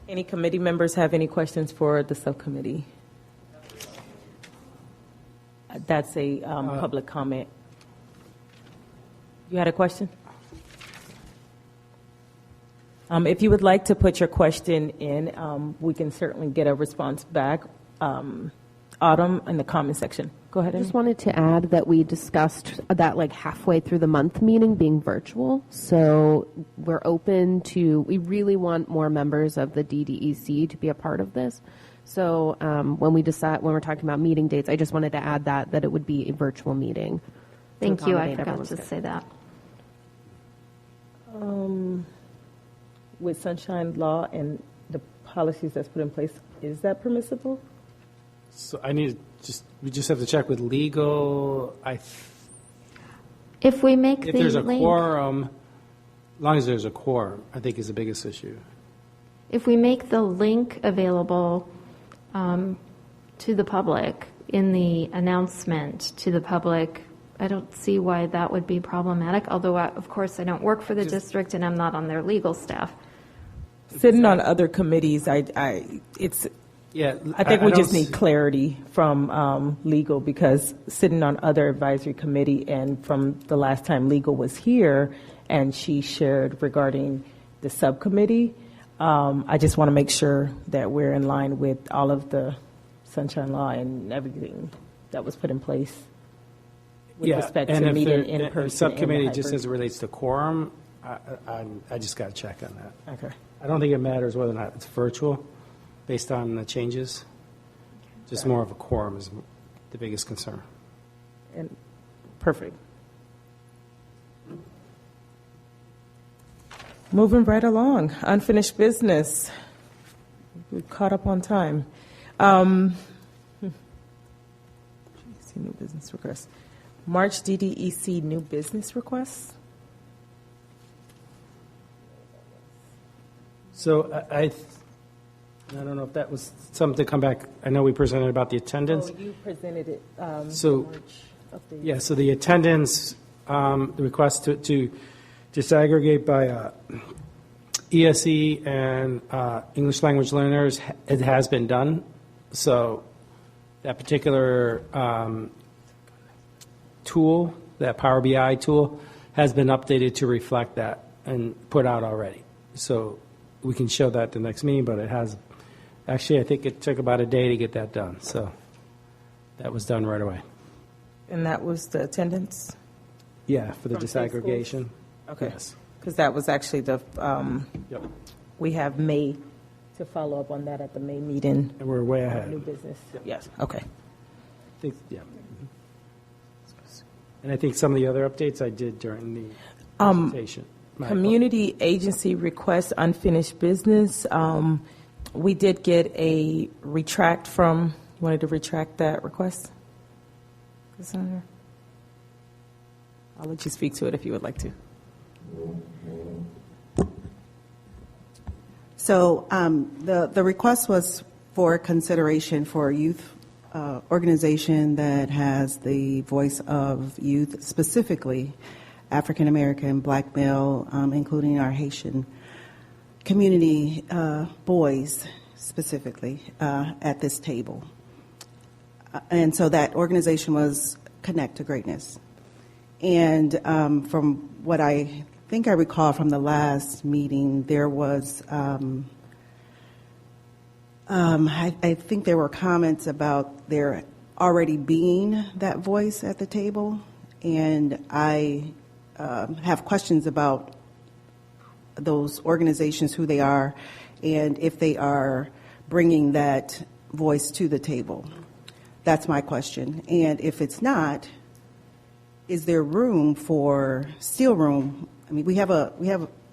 Any committee members have any questions for the subcommittee? That's a public comment. You had a question? If you would like to put your question in, we can certainly get a response back. Autumn, in the comment section. Go ahead. I just wanted to add that we discussed that like halfway through the month meeting being virtual. So we're open to, we really want more members of the DDEC to be a part of this. So when we're talking about meeting dates, I just wanted to add that it would be a virtual meeting. Thank you. I forgot to say that. With Sunshine Law and the policies that's put in place, is that permissible? So we just have to check with legal. If we make If the there's a link, quorum, as long as there's a quorum, I think is the biggest issue. if we make the link available to the public in the announcement to the public, I don't see why that would be problematic. Although, of course, I don't work for the district and I'm not on their legal staff. Sitting on other committees, I think we just need clarity from legal, because sitting on other advisory committee, and from the last time legal was here and she shared regarding the subcommittee, I just want to make sure that we're in line with all of the Sunshine Law and everything that was put in place with respect to meeting in person. Subcommittee, just as it relates to quorum, I just got to check on that. Okay. I don't think it matters whether or not it's virtual based on the changes. Just more of a quorum is the biggest concern. And perfect. Moving right along, unfinished business. We caught up on time. New business requests. March DDEC new business requests. So I don't know if that was something to come back. I know we presented about the attendance. Oh, you presented it. So, March update. yeah, so the attendance, the request to disaggregate by ESE and English language learners, it has been done. So that particular tool, that Power BI tool, has been updated to reflect that and put out already. So we can show that at the next meeting, but it has, actually, I think it took about a day to get that done. So that was done right away. And that was the attendance? Yeah, for the From state disaggregation. schools? Okay. Yes. Because that was actually the, Yep. we have May to follow up on that at the May meeting. And we're way ahead. New business. Yep. Yes, okay. Yeah. And I think some of the other updates I did during the presentation. Community agency request unfinished business. We did get a retract from, you wanted to retract that request? Cassandra? I'll let you speak to it if you would like to. So the request was for consideration for a youth organization that has the voice of youth, specifically African American, Black male, including our Haitian community boys specifically at this table. And so that organization was Connect to Greatness. And from what I think I recall from the last meeting, there was, I think there were comments about there already being that voice at the table. And I have questions about those organizations, who they are, and if they are bringing that voice to the table. That's my question. And if it's not, is there room for, still room? I mean, we have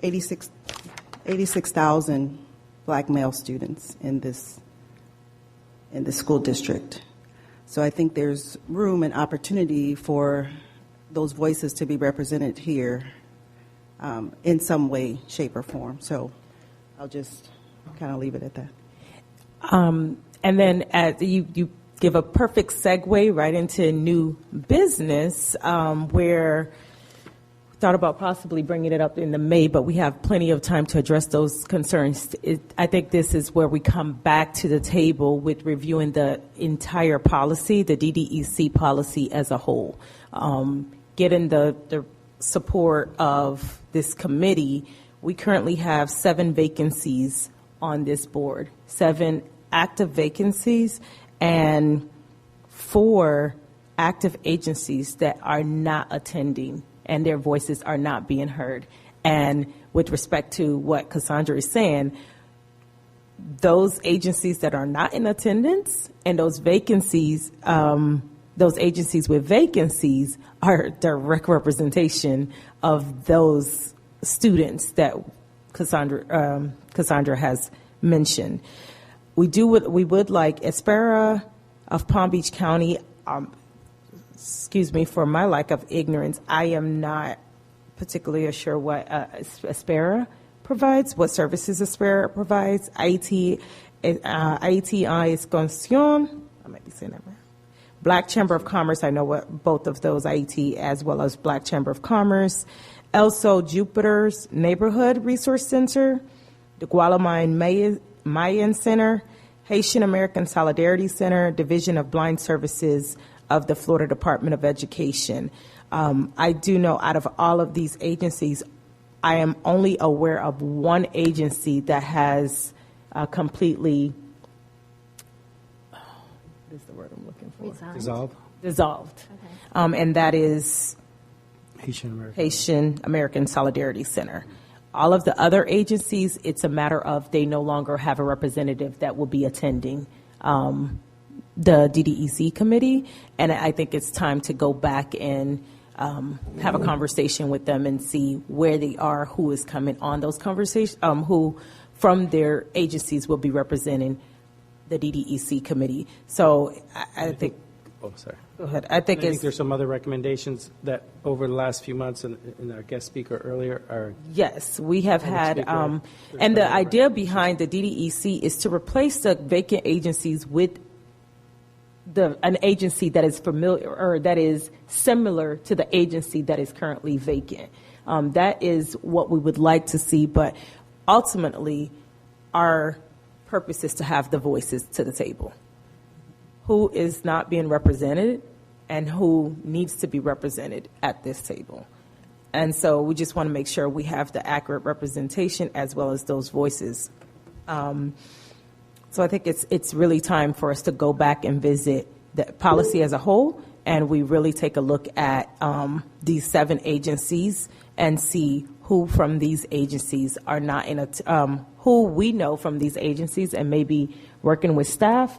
86,000 Black male students in this school district. So I think there's room and opportunity for those voices to be represented here in some way, shape, or form. So I'll just kind of leave it at that. And then you give a perfect segue right into new business, where we thought about possibly bringing it up in the May, but we have plenty of time to address those concerns. I think this is where we come back to the table with reviewing the entire policy, the DDEC policy as a whole. Getting the support of this committee, we currently have 7 vacancies on this board, 7 active vacancies, and 4 active agencies that are not attending and their voices are not being heard. And with respect to what Cassandra is saying, those agencies that are not in attendance and those vacancies, those agencies with vacancies are direct representation of those students that Cassandra has mentioned. We would like Aspera of Palm Beach County. Excuse me for my lack of ignorance. I am not particularly sure what Aspera provides, what services Aspera provides. IET Extensión. I might be saying that wrong. Black Chamber of Commerce. I know what both of those, IET as well as Black Chamber of Commerce. Also, Jupiter's Neighborhood Resource Center, the Gualamine Mayan Center, Haitian American Solidarity Center, Division of Blind Services of the Florida Department of Education. I do know out of all of these agencies, I am only aware of one agency that has completely, what is the word I'm looking for? Dissolved. Okay. And that is Haitian American Solidarity Center. All of the other agencies, it's a matter of they no longer have a representative that will be attending the DDEC committee, and I think it's time to go back and have a conversation with them and see where they are, who is coming on those conversations, who from their agencies will be representing the DDEC committee. So I think. Oh, sorry. Go ahead. I think there's some other recommendations that over the last few months, and our guest speaker earlier are. Yes, we have had, and the idea behind the DDEC is to replace the vacant agencies with an agency that is familiar or that is similar to the agency that is currently vacant. That is what we would like to see, but ultimately, our purpose is to have the voices to the table. Who is not being represented and who needs to be represented at this table. And so we just want to make sure we have the accurate representation as well as those voices. So I think it's really time for us to go back and visit the policy as a whole, and we really take a look at these 7 agencies and see who from these agencies are not in who we know from these agencies and maybe working with staff.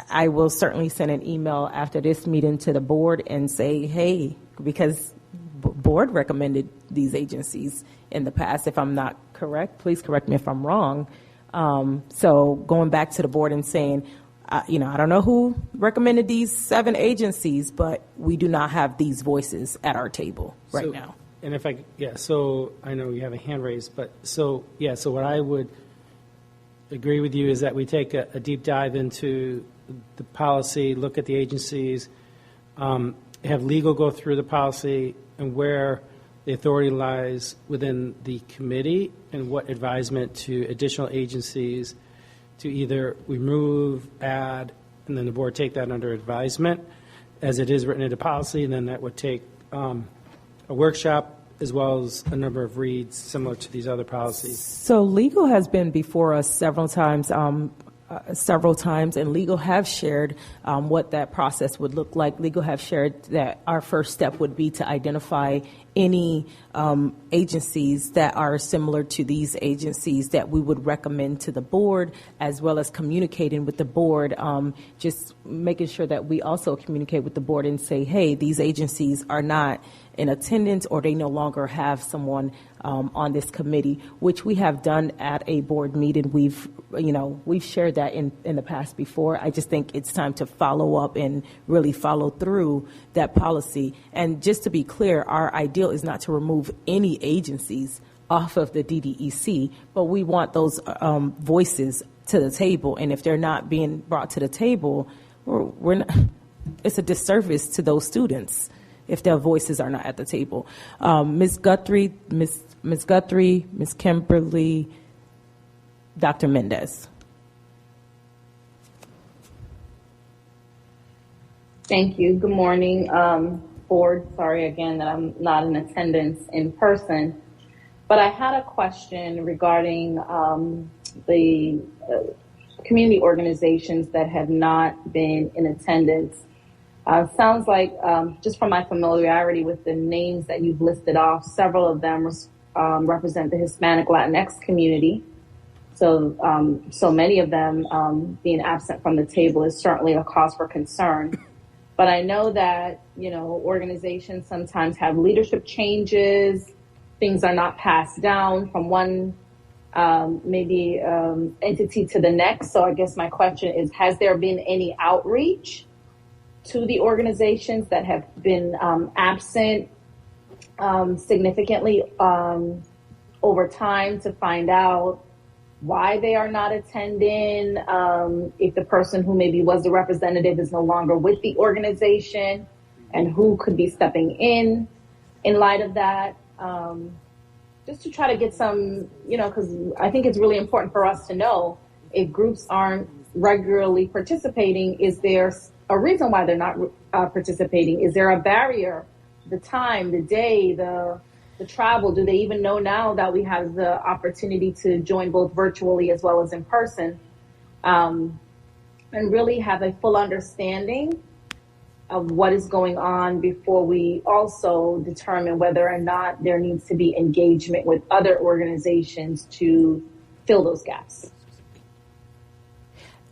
I will certainly send an email after this meeting to the board and say, hey, because board recommended these agencies in the past. If I'm not correct, please correct me if I'm wrong. So going back to the board and saying, I don't know who recommended these 7 agencies, but we do not have these voices at our table right now. And so I know you have a hand raised, but so what I would agree with you is that we take a deep dive into the policy, look at the agencies, have legal go through the policy and where the authority lies within the committee and what advisement to additional agencies to either remove, add, and then the board take that under advisement as it is written into policy, and then that would take a workshop as well as a number of reads similar to these other policies. So legal has been before us several times, and legal have shared what that process would look like. Legal have shared that our first step would be to identify any agencies that are similar to these agencies that we would recommend to the board, as well as communicating with the board, just making sure that we also communicate with the board and say, hey, these agencies are not in attendance or they no longer have someone on this committee, which we have done at a board meeting. We've shared that in the past before. I just think it's time to follow up and really follow through that policy. And just to be clear, our ideal is not to remove any agencies off of the DDEC, but we want those voices to the table. And if they're not being brought to the table, we're not, it's a disservice to those students if their voices are not at the table. Ms. Guthrie, Ms. Kimberly, Dr. Mendez. Thank you. Good morning, board. Sorry again that I'm not in attendance in person, but I had a question regarding the community organizations that have not been in attendance. Sounds like, just from my familiarity with the names that you've listed off, several of them represent the Hispanic Latinx community. So, so many of them being absent from the table is certainly a cause for concern. But I know that, organizations sometimes have leadership changes. Things are not passed down from one entity to the next. So I guess my question is, has there been any outreach to the organizations that have been absent significantly over time to find out why they are not attending, if the person who maybe was the representative is no longer with the organization, and who could be stepping in light of that, just to try to get some, because I think it's really important for us to know if groups aren't regularly participating, is there a reason why they're not participating? Is there a barrier, the time, the day, the travel? Do they even know now that we have the opportunity to join both virtually as well as in person, and really have a full understanding of what is going on before we also determine whether or not there needs to be engagement with other organizations to fill those gaps?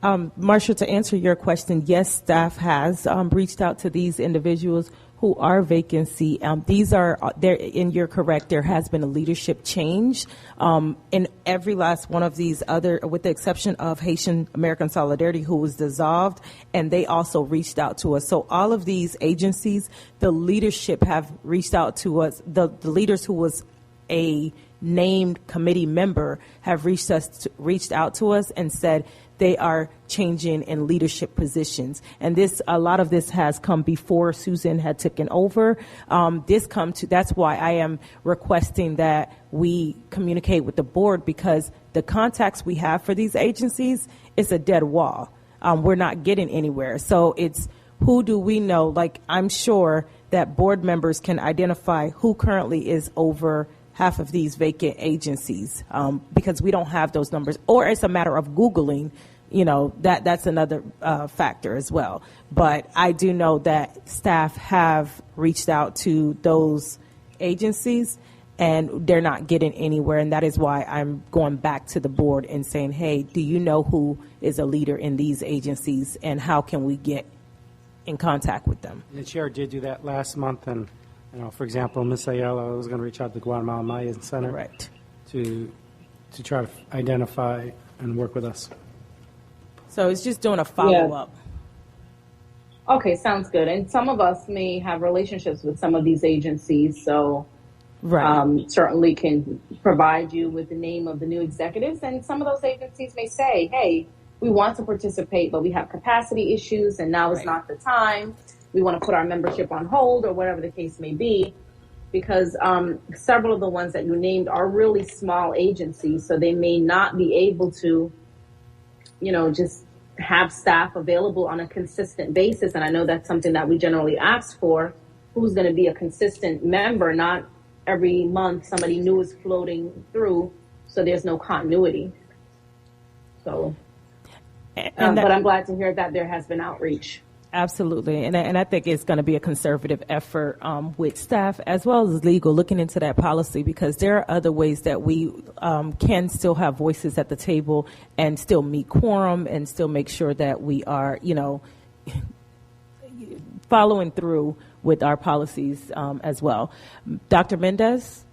Marsha, to answer your question, yes, staff has reached out to these individuals who are vacancy. These are, and you're correct, there has been a leadership change in every last one of these other, with the exception of Haitian American Solidarity, who was dissolved, and they also reached out to us. So all of these agencies, the leadership have reached out to us. The leaders who was a named committee member have reached out to us and said they are changing in leadership positions. And a lot of this has come before Susan had taken over. That's why I am requesting that we communicate with the board, because the contacts we have for these agencies, it's a dead wall. We're not getting anywhere. So it's, who do we know? Like, I'm sure that board members can identify who currently is over half of these vacant agencies, because we don't have those numbers, or it's a matter of Googling, that's another factor as well. But I do know that staff have reached out to those agencies, and they're not getting anywhere. And that is why I'm going back to the board and saying, hey, do you know who is a leader in these agencies, and how can we get in contact with them? The chair did do that last month, and for example, Ms. Ayala was going to reach out to the Guatemala Mayan Center to try to identify and work with us. So it's just doing a follow-up. Okay, sounds good. And some of us may have relationships with some of these agencies, so certainly can provide you with the name of the new executives. And some of those agencies may say, hey, we want to participate, but we have capacity issues, and now is not the time. We want to put our membership on hold, or whatever the case may be, because several of the ones that you named are really small agencies, so they may not be able to, just have staff available on a consistent basis. And I know that's something that we generally ask for. Who's going to be a consistent member? Not every month somebody new is floating through, so there's no continuity. So, but I'm glad to hear that there has been outreach. Absolutely. And I think it's going to be a conservative effort with staff as well as legal, looking into that policy, because there are other ways that we can still have voices at the table and still meet quorum and still make sure that we are, following through with our policies as well. Dr. Mendez?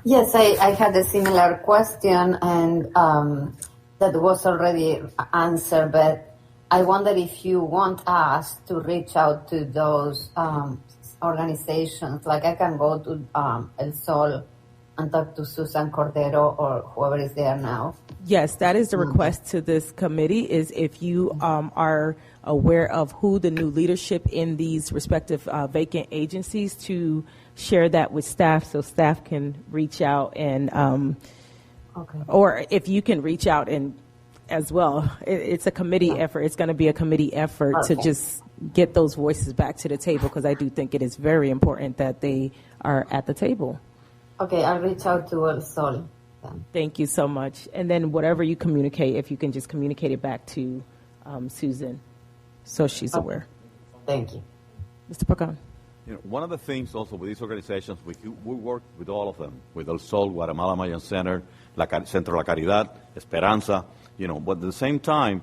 Yes, I had a similar question, and that was already answered, but I wonder if you want us to reach out to those organizations. Like, I can go to El Sol and talk to Susan Cordero or whoever is there now. Yes, that is the request to this committee, is if you are aware of who the new leadership in these respective vacant agencies, to share that with staff so staff can reach out and, or if you can reach out and as well. It's a committee effort. It's going to be a committee effort to just get those voices back to the table, because I do think it is very important that they are at the table. Okay, I'll reach out to El Sol. Thank you so much. And then whatever you communicate, if you can just communicate it back to Susan so she's aware. Thank you. Mr. Pacon. One of the things also with these organizations, we work with all of them, with El Sol, Guatemala Mayan Center, Centro La Caridad, Esperanza, but at the same time,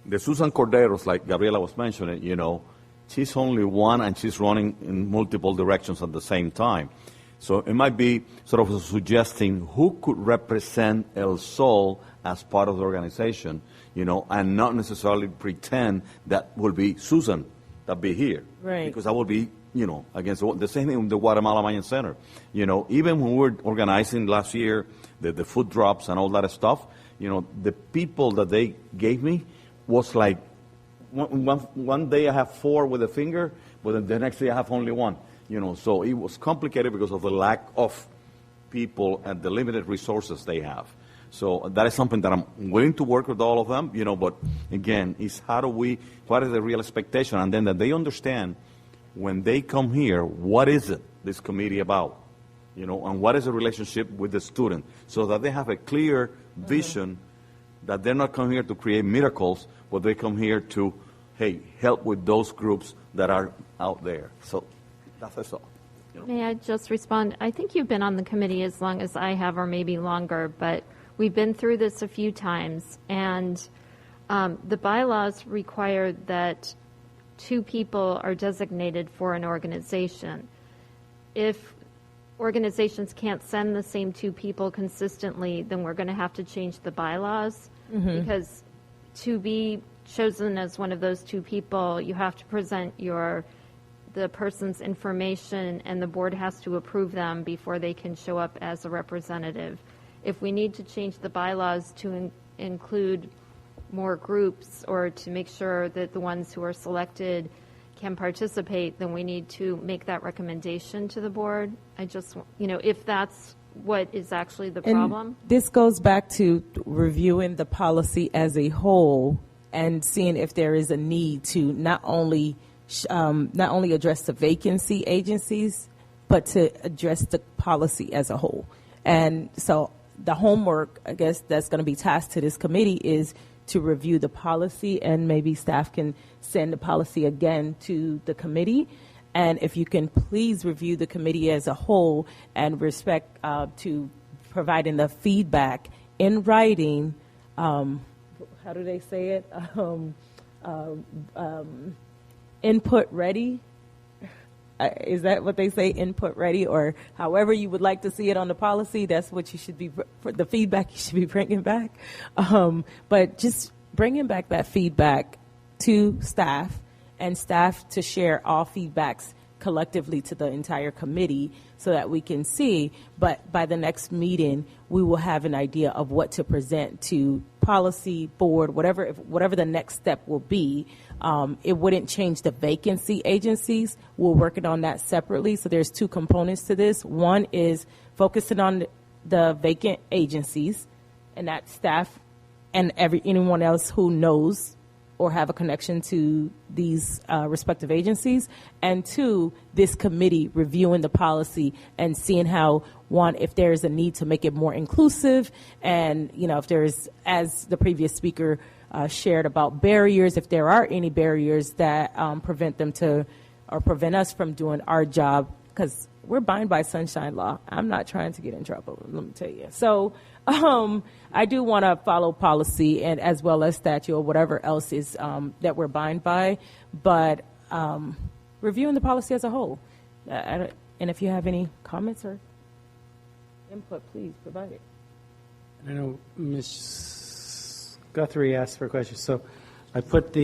the Susan Corderos, like Gabriela was mentioning, she's only one and she's running in multiple directions at the same time. So it might be sort of suggesting who could represent El Sol as part of the organization, and not necessarily pretend that will be Susan that be here. Right. Because that would be, against the same thing with the Guatemala Mayan Center. Even when we were organizing last year, the food drops and all that stuff, the people that they gave me was like, one day I have 4 with a finger, but the next day I have only 1. So it was complicated because of the lack of people and the limited resources they have. So that is something that I'm willing to work with all of them, but again, what is the real expectation? And then that they understand when they come here, what is it, this committee about? And what is the relationship with the student? So that they have a clear vision that they're not coming here to create miracles, but they come here to, help with those groups that are out there. So that's all. May I just respond? I think you've been on the committee as long as I have, or maybe longer, but we've been through this a few times, and the bylaws require that 2 people are designated for an organization. If organizations can't send the same 2 people consistently, then we're going to have to change the bylaws, because to be chosen as one of those 2 people, you have to present the person's information, and the board has to approve them before they can show up as a representative. If we need to change the bylaws to include more groups, or to make sure that the ones who are selected can participate, then we need to make that recommendation to the board. I just, if that's what is actually the problem. And this goes back to reviewing the policy as a whole and seeing if there is a need to not only address the vacancy agencies, but to address the policy as a whole. And so the homework, I guess, that's going to be tasked to this committee is to review the policy, and maybe staff can send the policy again to the committee And if you can please review the committee as a whole and respect to providing the feedback in writing, how do they say it? Input ready. Is that what they say? Input ready, or however you would like to see it on the policy. That's what you should be, for the feedback you should be bringing back. But just bringing back that feedback to staff, and staff to share all feedbacks collectively to the entire committee so that we can see. But by the next meeting, we will have an idea of what to present to policy board, whatever the next step will be. It wouldn't change the vacancy agencies. We're working on that separately. So there's two components to this. One is focusing on the vacant agencies, and that staff and anyone else who knows or have a connection to these respective agencies. And two, this committee reviewing the policy and seeing how, one, if there's a need to make it more inclusive, and, if there's, as the previous speaker shared about barriers, if there are any barriers that prevent us from doing our job, because we're bound by Sunshine Law. I'm not trying to get in trouble, let me tell you. So I do want to follow policy, and as well as statute or whatever else is that we're bound by, but reviewing the policy as a whole. And if you have any comments or input, please provide it. I know Ms. Guthrie asked for a question. So I put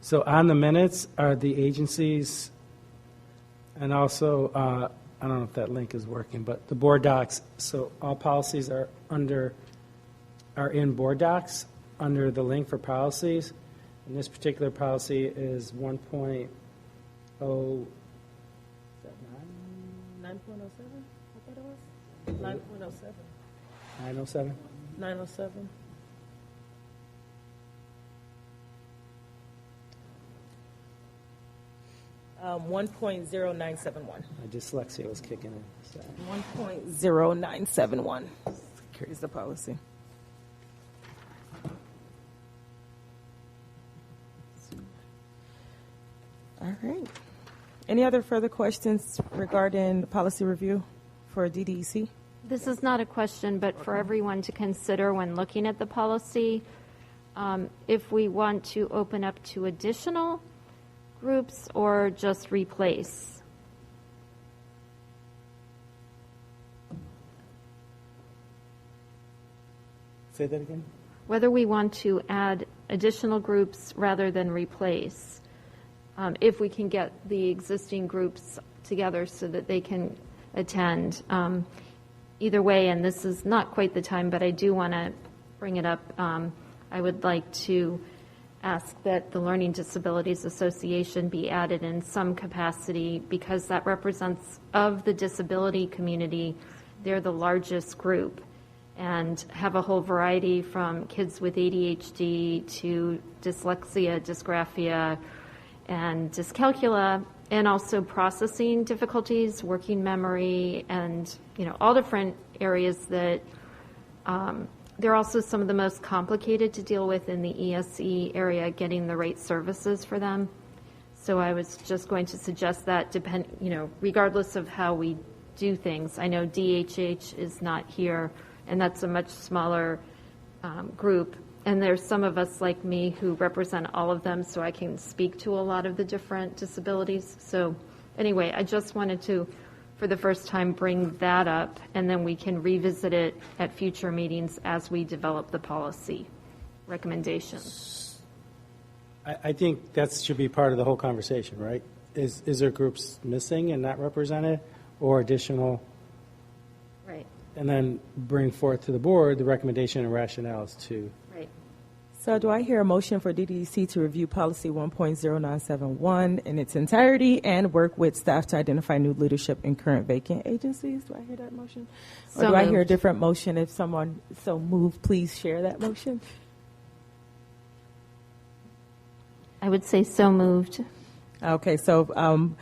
so on the minutes are the agencies, and also, I don't know if that link is working, but the board docs. So all policies are in board docs under the link for policies. And this particular policy is 1.0. Is that 9.07? I thought it was 9.07. 907. 907. $1.0971. My dyslexia was kicking in. So. 1.0971 is the policy. All right. Any other further questions regarding the policy review for DDEC? This is not a question, but for everyone to consider when looking at the policy, if we want to open up to additional groups or just replace. Say that again? Whether we want to add additional groups rather than replace, if we can get the existing groups together so that they can attend. Either way, and this is not quite the time, but I do want to bring it up, I would like to ask that the Learning Disabilities Association be added in some capacity, because that represents, of the disability community, they're the largest group and have a whole variety from kids with ADHD to dyslexia, dysgraphia, and dyscalculia, and also processing difficulties, working memory, and all different areas that they're also some of the most complicated to deal with in the ESE area, getting the right services for them. So I was just going to suggest that regardless of how we do things. I know DHH is not here, and that's a much smaller group. And there's some of us like me who represent all of them, so I can speak to a lot of the different disabilities. So anyway, I just wanted to, for the first time, bring that up, and then we can revisit it at future meetings as we develop the policy recommendations. I think that should be part of the whole conversation, right? Is there groups missing and not represented, or additional? Right. And then bring forth to the board the recommendation and rationales to. Right. So do I hear a motion for DDEC to review policy 1.0971 in its entirety and work with staff to identify new leadership in current vacant agencies? Do I hear that motion? Or do I hear a different motion? If someone so moved, please share that motion. I would say so moved. Okay, so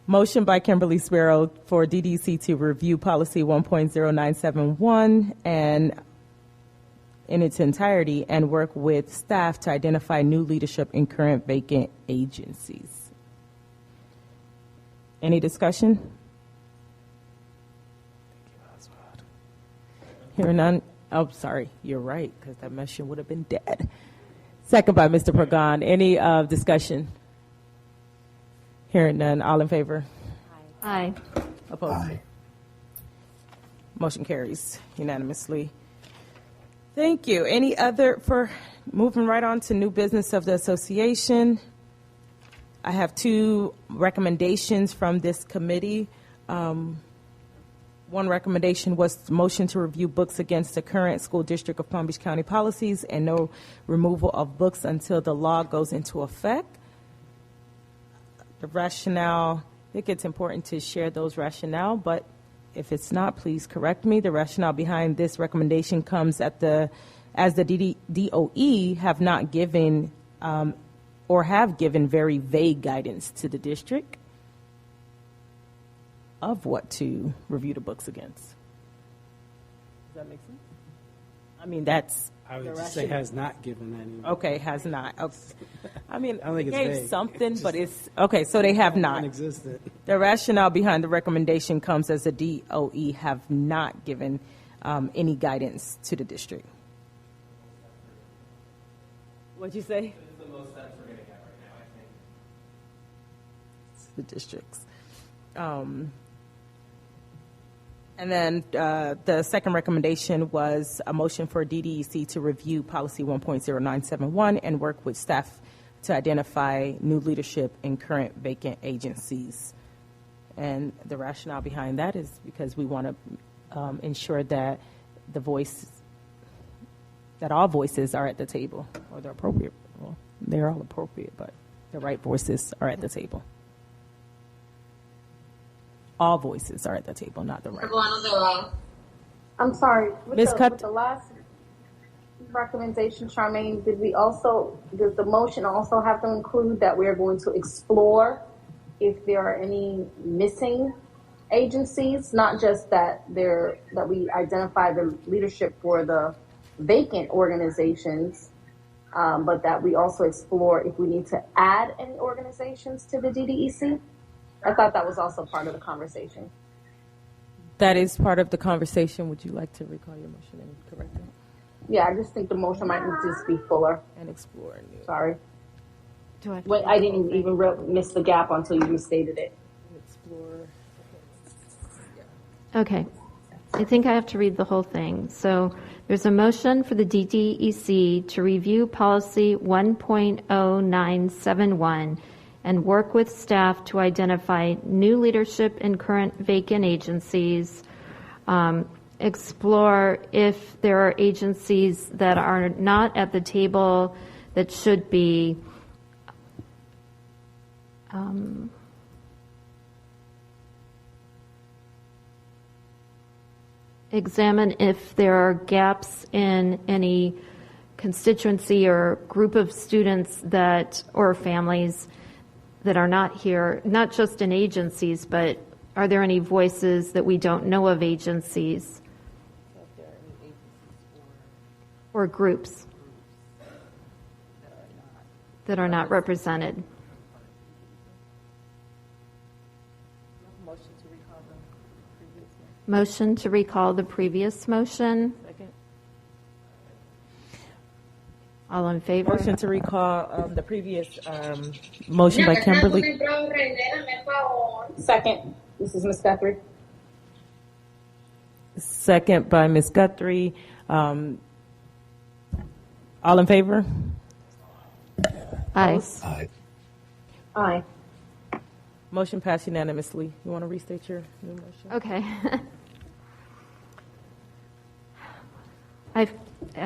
motion by Kimberly Sparrow for DDC to review policy 1.0971 and in its entirety and work with staff to identify new leadership in current vacant agencies. Any discussion? Hearing none. Oh, sorry. You're right, because that motion would have been dead. Second by Mr. Pagan. Any discussion? Hearing none. All in favor? Aye. Opposed? Aye. Motion carries unanimously. Thank you. Any other, for moving right on to new business of the association? I have two recommendations from this committee. One recommendation was the motion to review books against the current school district of Palm Beach County policies and no removal of books until the law goes into effect. The rationale, I think it's important to share those rationale, but if it's not, please correct me. The rationale behind this recommendation comes as the DOE have not given or have given very vague guidance to the district of what to review the books against. Does that make sense? I mean, that's. I would just say has not given any. Okay, has not. Okay. I mean, I don't think it's gave vague. something, It's but just it's okay. So they have not. Non-existent. The rationale behind the recommendation comes as the DOE have not given any guidance to the district. What'd you say? It's the most sense we're going to get right now, I think. The districts. And then the second recommendation was a motion for DDEC to review policy 1.0971 and work with staff to identify new leadership in current vacant agencies. And the rationale behind that is because we want to ensure that that all voices are at the table, or they're appropriate. Well, they're all appropriate, but the right voices are at the table. All voices are at the table, not the right. I'm sorry. Ms. With the last recommendation, Charmaine, does the motion also have to include that we are going to explore if there are any missing agencies, not just that we identify the leadership for the vacant organizations, but that we also explore if we need to add any organizations to the DDEC? I thought that was also part of the conversation. That is part of the conversation. Would you like to recall your motion and correct it? Yeah, I just think the motion might need to just be fuller. And explore. Sorry. Do I didn't even miss the gap until you restated it. Explore. Okay. I think I have to read the whole thing. So there's a motion for the DDEC to review policy 1.0971 and work with staff to identify new leadership in current vacant agencies, explore if there are agencies that are not at the table that should be, examine if there are gaps in any constituency or group of students that, or families that are not here, not just in agencies, but are there any voices that we don't know of agencies or groups that are not represented? Motion to recall the previous motion. All in favor? Motion to recall the previous motion by Kimberly. Second. This is Ms. Guthrie. Second by Ms. Guthrie. All in favor? Aye. Aye. Aye. Motion passed unanimously. You want to restate your new motion? Okay. I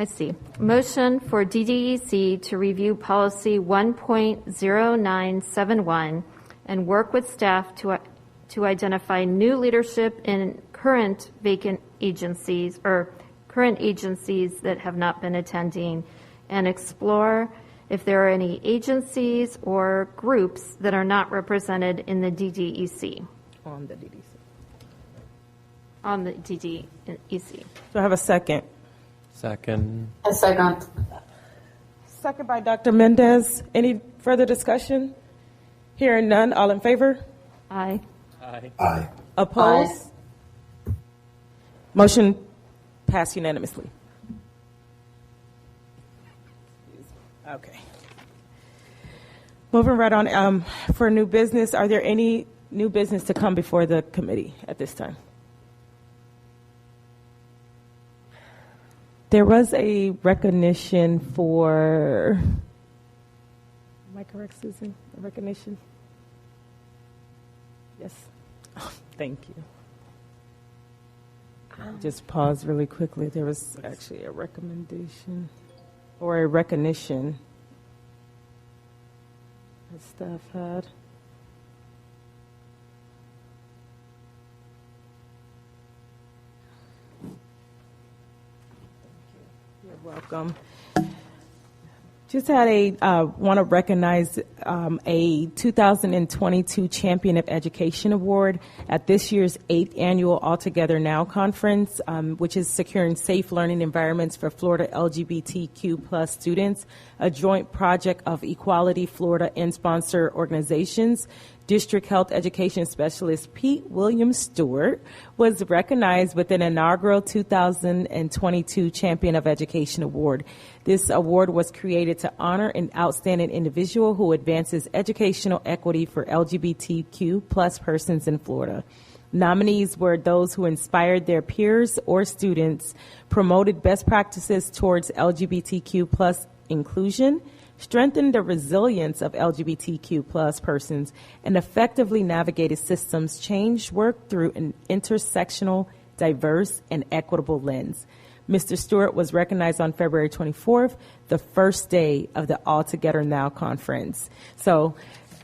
see. Motion for DDEC to review policy 1.0971 and work with staff to identify new leadership in current vacant agencies or current agencies that have not been attending, and explore if there are any agencies or groups that are not represented in the DDEC. On the DDEC. On the DDEC. So I have a second. Second. A second. Second by Dr. Mendez. Any further discussion? Hearing none. All in favor? Aye. Aye. Aye. Opposed? Motion passed unanimously. Okay. Moving right on, for new business, are there any new business to come before the committee at this time? There was a recognition for, am I correct, Susan? A recognition? Yes. Oh, thank you. Just pause really quickly. There was actually a recommendation or a recognition that staff had. You're welcome. Just had want to recognize a 2022 Champion of Education Award at this year's 8th Annual Altogether Now Conference, which is securing safe learning environments for Florida LGBTQ plus students, a joint project of Equality Florida and sponsor organizations. District Health Education Specialist Pete Williams Stewart was recognized with an inaugural 2022 Champion of Education Award. This award was created to honor an outstanding individual who advances educational equity for LGBTQ plus persons in Florida. Nominees were those who inspired their peers or students, promoted best practices towards LGBTQ plus inclusion, strengthened the resilience of LGBTQ plus persons, and effectively navigated systems change work through an intersectional, diverse, and equitable lens. Mr. Stewart was recognized on February 24th, the first day of the All Together Now conference. So,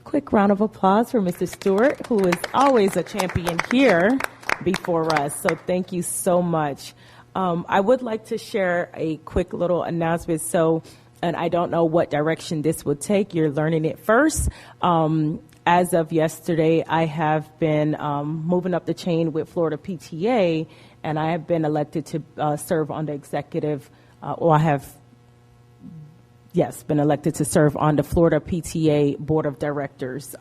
quick round of applause for Mr. Stewart, who is always a champion here before us. So thank you so much. I would like to share a quick little announcement. And I don't know what direction this will take. You're learning it first. As of yesterday, I have been moving up the chain with Florida PTA, and I have been elected to serve on the executive, been elected to serve on the Florida PTA Board of Directors.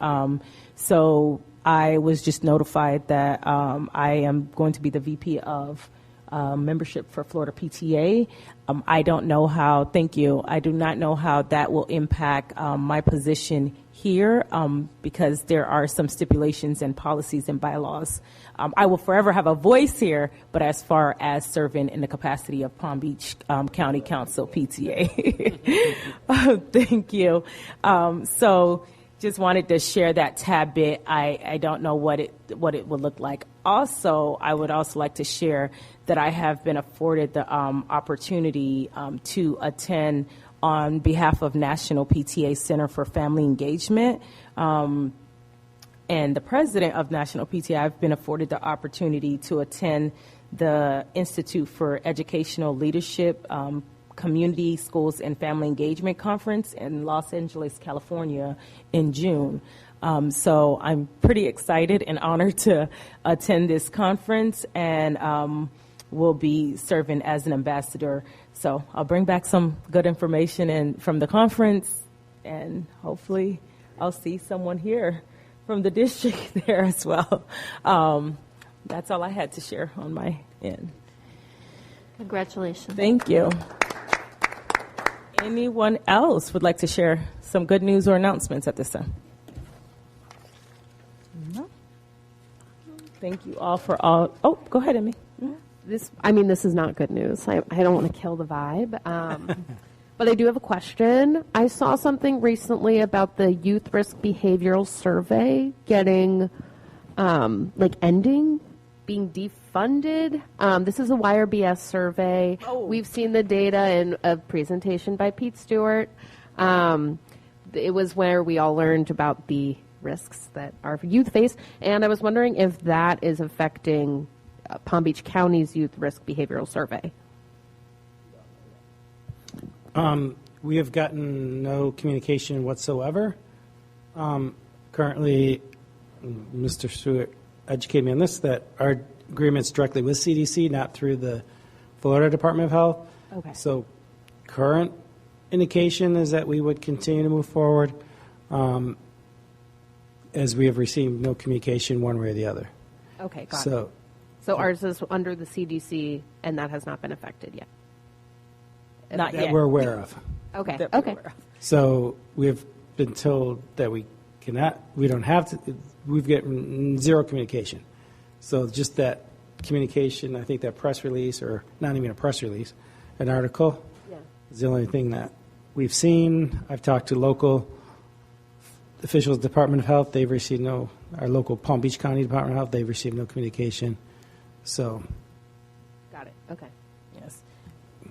So I was just notified that I am going to be the VP of membership for Florida PTA. I don't know how, thank you, I do not know how that will impact my position here because there are some stipulations and policies and bylaws. I will forever have a voice here, but as far as serving in the capacity of Palm Beach County Council PTA. Thank you. So just wanted to share that tad bit. I don't know what it would look like. Also, I would also like to share that I have been afforded the opportunity to attend on behalf of National PTA Center for Family Engagement. And the president of National PTA, I've been afforded the opportunity to attend the Institute for Educational Leadership Community, Schools, and Family Engagement Conference in Los Angeles, California in June. So I'm pretty excited and honored to attend this conference, and will be serving as an ambassador. So I'll bring back some good information from the conference, and hopefully I'll see someone here from the district there as well. That's all I had to share on my end. Congratulations. Thank you. Anyone else would like to share some good news or announcements at this time? No. Thank you all for all. Oh, go ahead, Emmy. This is not good news. I don't want to kill the vibe. But I do have a question. I saw something recently about the Youth Risk Behavioral Survey getting, ending, being defunded. This is a YRBS survey. Oh. We've seen the data in a presentation by Pete Stewart. It was where we all learned about the risks that our youth face, and I was wondering if that is affecting Palm Beach County's Youth Risk Behavioral Survey. We have gotten no communication whatsoever. Currently, Mr. Stewart educated me on this, that our agreement's directly with CDC, not through the Florida Department of Health. Okay. So current indication is that we would continue to move forward. as we have received no communication one way or the other. Okay, got it. So So ours is under the CDC, and that has not been affected yet? Not that yet. we're aware of. Okay, That we're okay. aware of. So we've been told that we don't have to, we've gotten zero communication. So just that communication, I think that press release, or not even a press release, an article, is the only thing that we've seen. I've talked to local officials, Department of Health, they've received our local Palm Beach County Department of Health, they've received no communication. So. Got it, okay. Yes.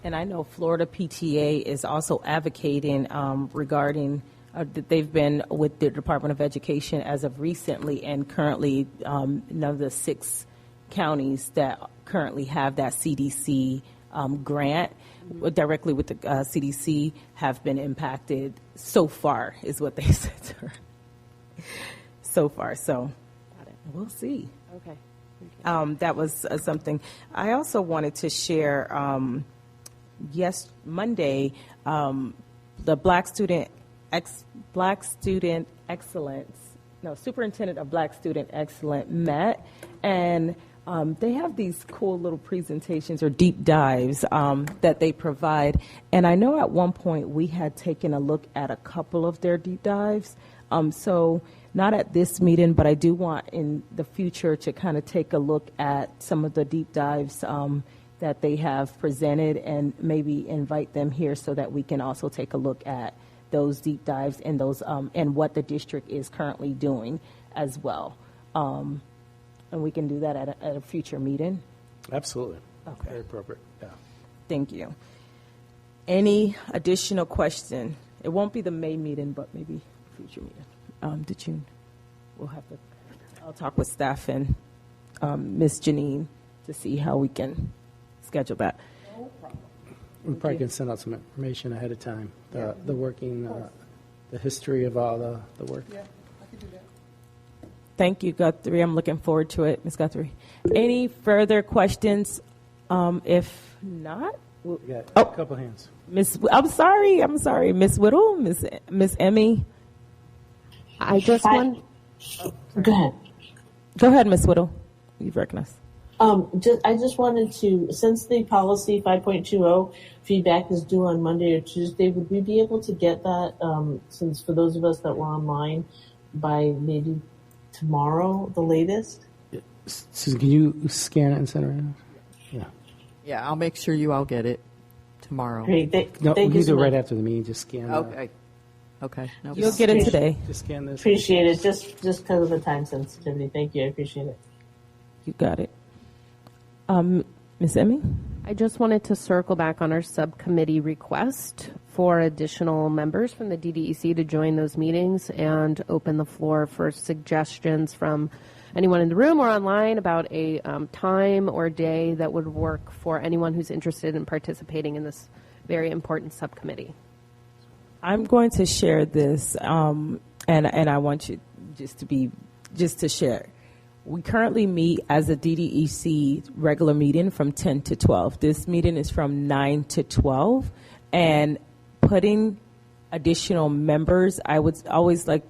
And I know Florida PTA is also advocating regarding that they've been with the Department of Education as of recently, and currently none of the 6 counties that currently have that CDC grant directly with the CDC have been impacted so far, is what they said to her. So far, so we'll see. Okay. That was something. I also wanted to share, Monday, the Superintendent of Black Student Excellence met, and they have these cool little presentations or deep dives that they provide. And I know at one point we had taken a look at a couple of their deep dives. So not at this meeting, but I do want in the future to kind of take a look at some of the deep dives that they have presented, and maybe invite them here so that we can also take a look at those deep dives and those and what the district is currently doing as well. And we can do that at a future meeting. Absolutely. Okay. Very appropriate. Yeah. Thank you. Any additional question? It won't be the May meeting, but maybe future meeting. I'll talk with staff and Ms. Janine to see how we can schedule that. We probably can send out some information ahead of time, the working, the history of all the work. Yeah, I can do that. Thank you, Guthrie. I'm looking forward to it, Ms. Guthrie. Any further questions? If not, We got a couple hands. I'm sorry, Ms. Whittle, Ms. Emmy. I just want. Go ahead. Go ahead, Ms. Whittle. You've recognized. I just wanted to, since the policy 5.20 feedback is due on Monday or Tuesday, would we be able to get that, since for those of us that were online, by maybe tomorrow, the latest? Susan, can you scan it and send it right now? Yeah. Yeah, I'll make sure you all get it tomorrow. Great. No, we thank can you so do it right much. after the meeting. Just scan. Okay. No You'll get it today. Just scan this. Appreciate it. Just because of the time sensitivity. Thank you. I appreciate it. You got it. Ms. Emmy? I just wanted to circle back on our subcommittee request for additional members from the DDEC to join those meetings, and open the floor for suggestions from anyone in the room or online about a time or day that would work for anyone who's interested in participating in this very important subcommittee. I'm going to share this, and I want you just to share. We currently meet as a DDEC regular meeting from 10 to 12. This meeting is from 9 to 12, and putting additional members, I would always like,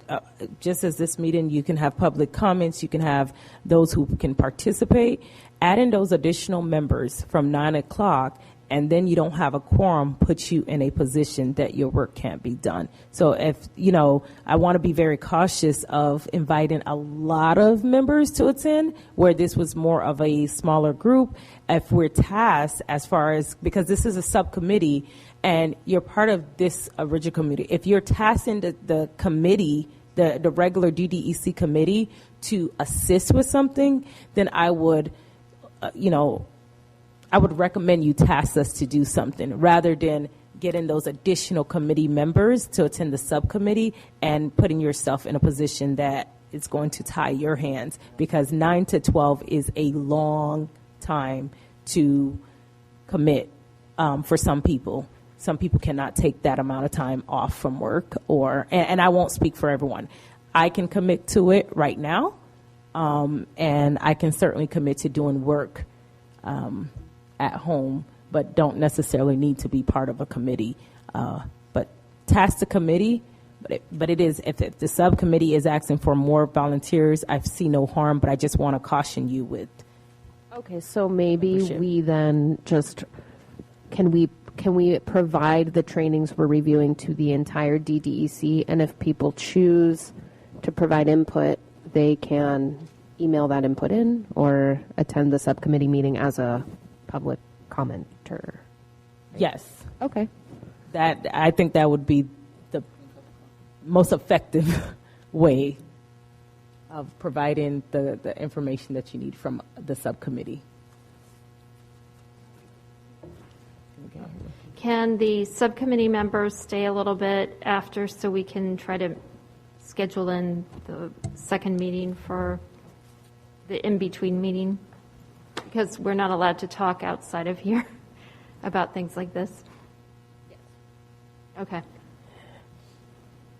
just as this meeting, you can have public comments, you can have those who can participate, adding those additional members from 9 o'clock, and then you don't have a quorum, puts you in a position that your work can't be done. So if, I want to be very cautious of inviting a lot of members to attend, where this was more of a smaller group. If we're tasked as far as, because this is a subcommittee and you're part of this original committee, if you're tasking the committee, the regular DDEC committee to assist with something, then I would, I would recommend you task us to do something rather than getting those additional committee members to attend the subcommittee and putting yourself in a position that is going to tie your hands, because 9 to 12 is a long time to commit for some people. Some people cannot take that amount of time off from work, and I won't speak for everyone. I can commit to it right now, and I can certainly commit to doing work at home, but don't necessarily need to be part of a committee. But task the committee But it is, if the subcommittee is asking for more volunteers, I see no harm, but I just want to caution you with. Okay, so maybe we then just, can we provide the trainings we're reviewing to the entire DDEC, and if people choose to provide input, they can email that input in or attend the subcommittee meeting as a public commenter? Yes. Okay. I think that would be the most effective way of providing the information that you need from the subcommittee. Can the subcommittee members stay a little bit after so we can try to schedule in the second meeting for the in-between meeting? Because we're not allowed to talk outside of here about things like this. Okay.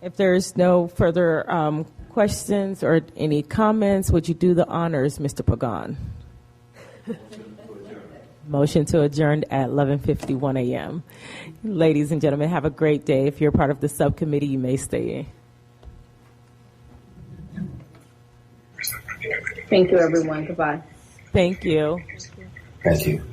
If there's no further questions or any comments, would you do the honors, Mr. Pagan? Motion to adjourn at 11:51 a.m. Ladies and gentlemen, have a great day. If you're part of the subcommittee, you may stay in. Thank you, everyone. Goodbye. Thank you. Thank you.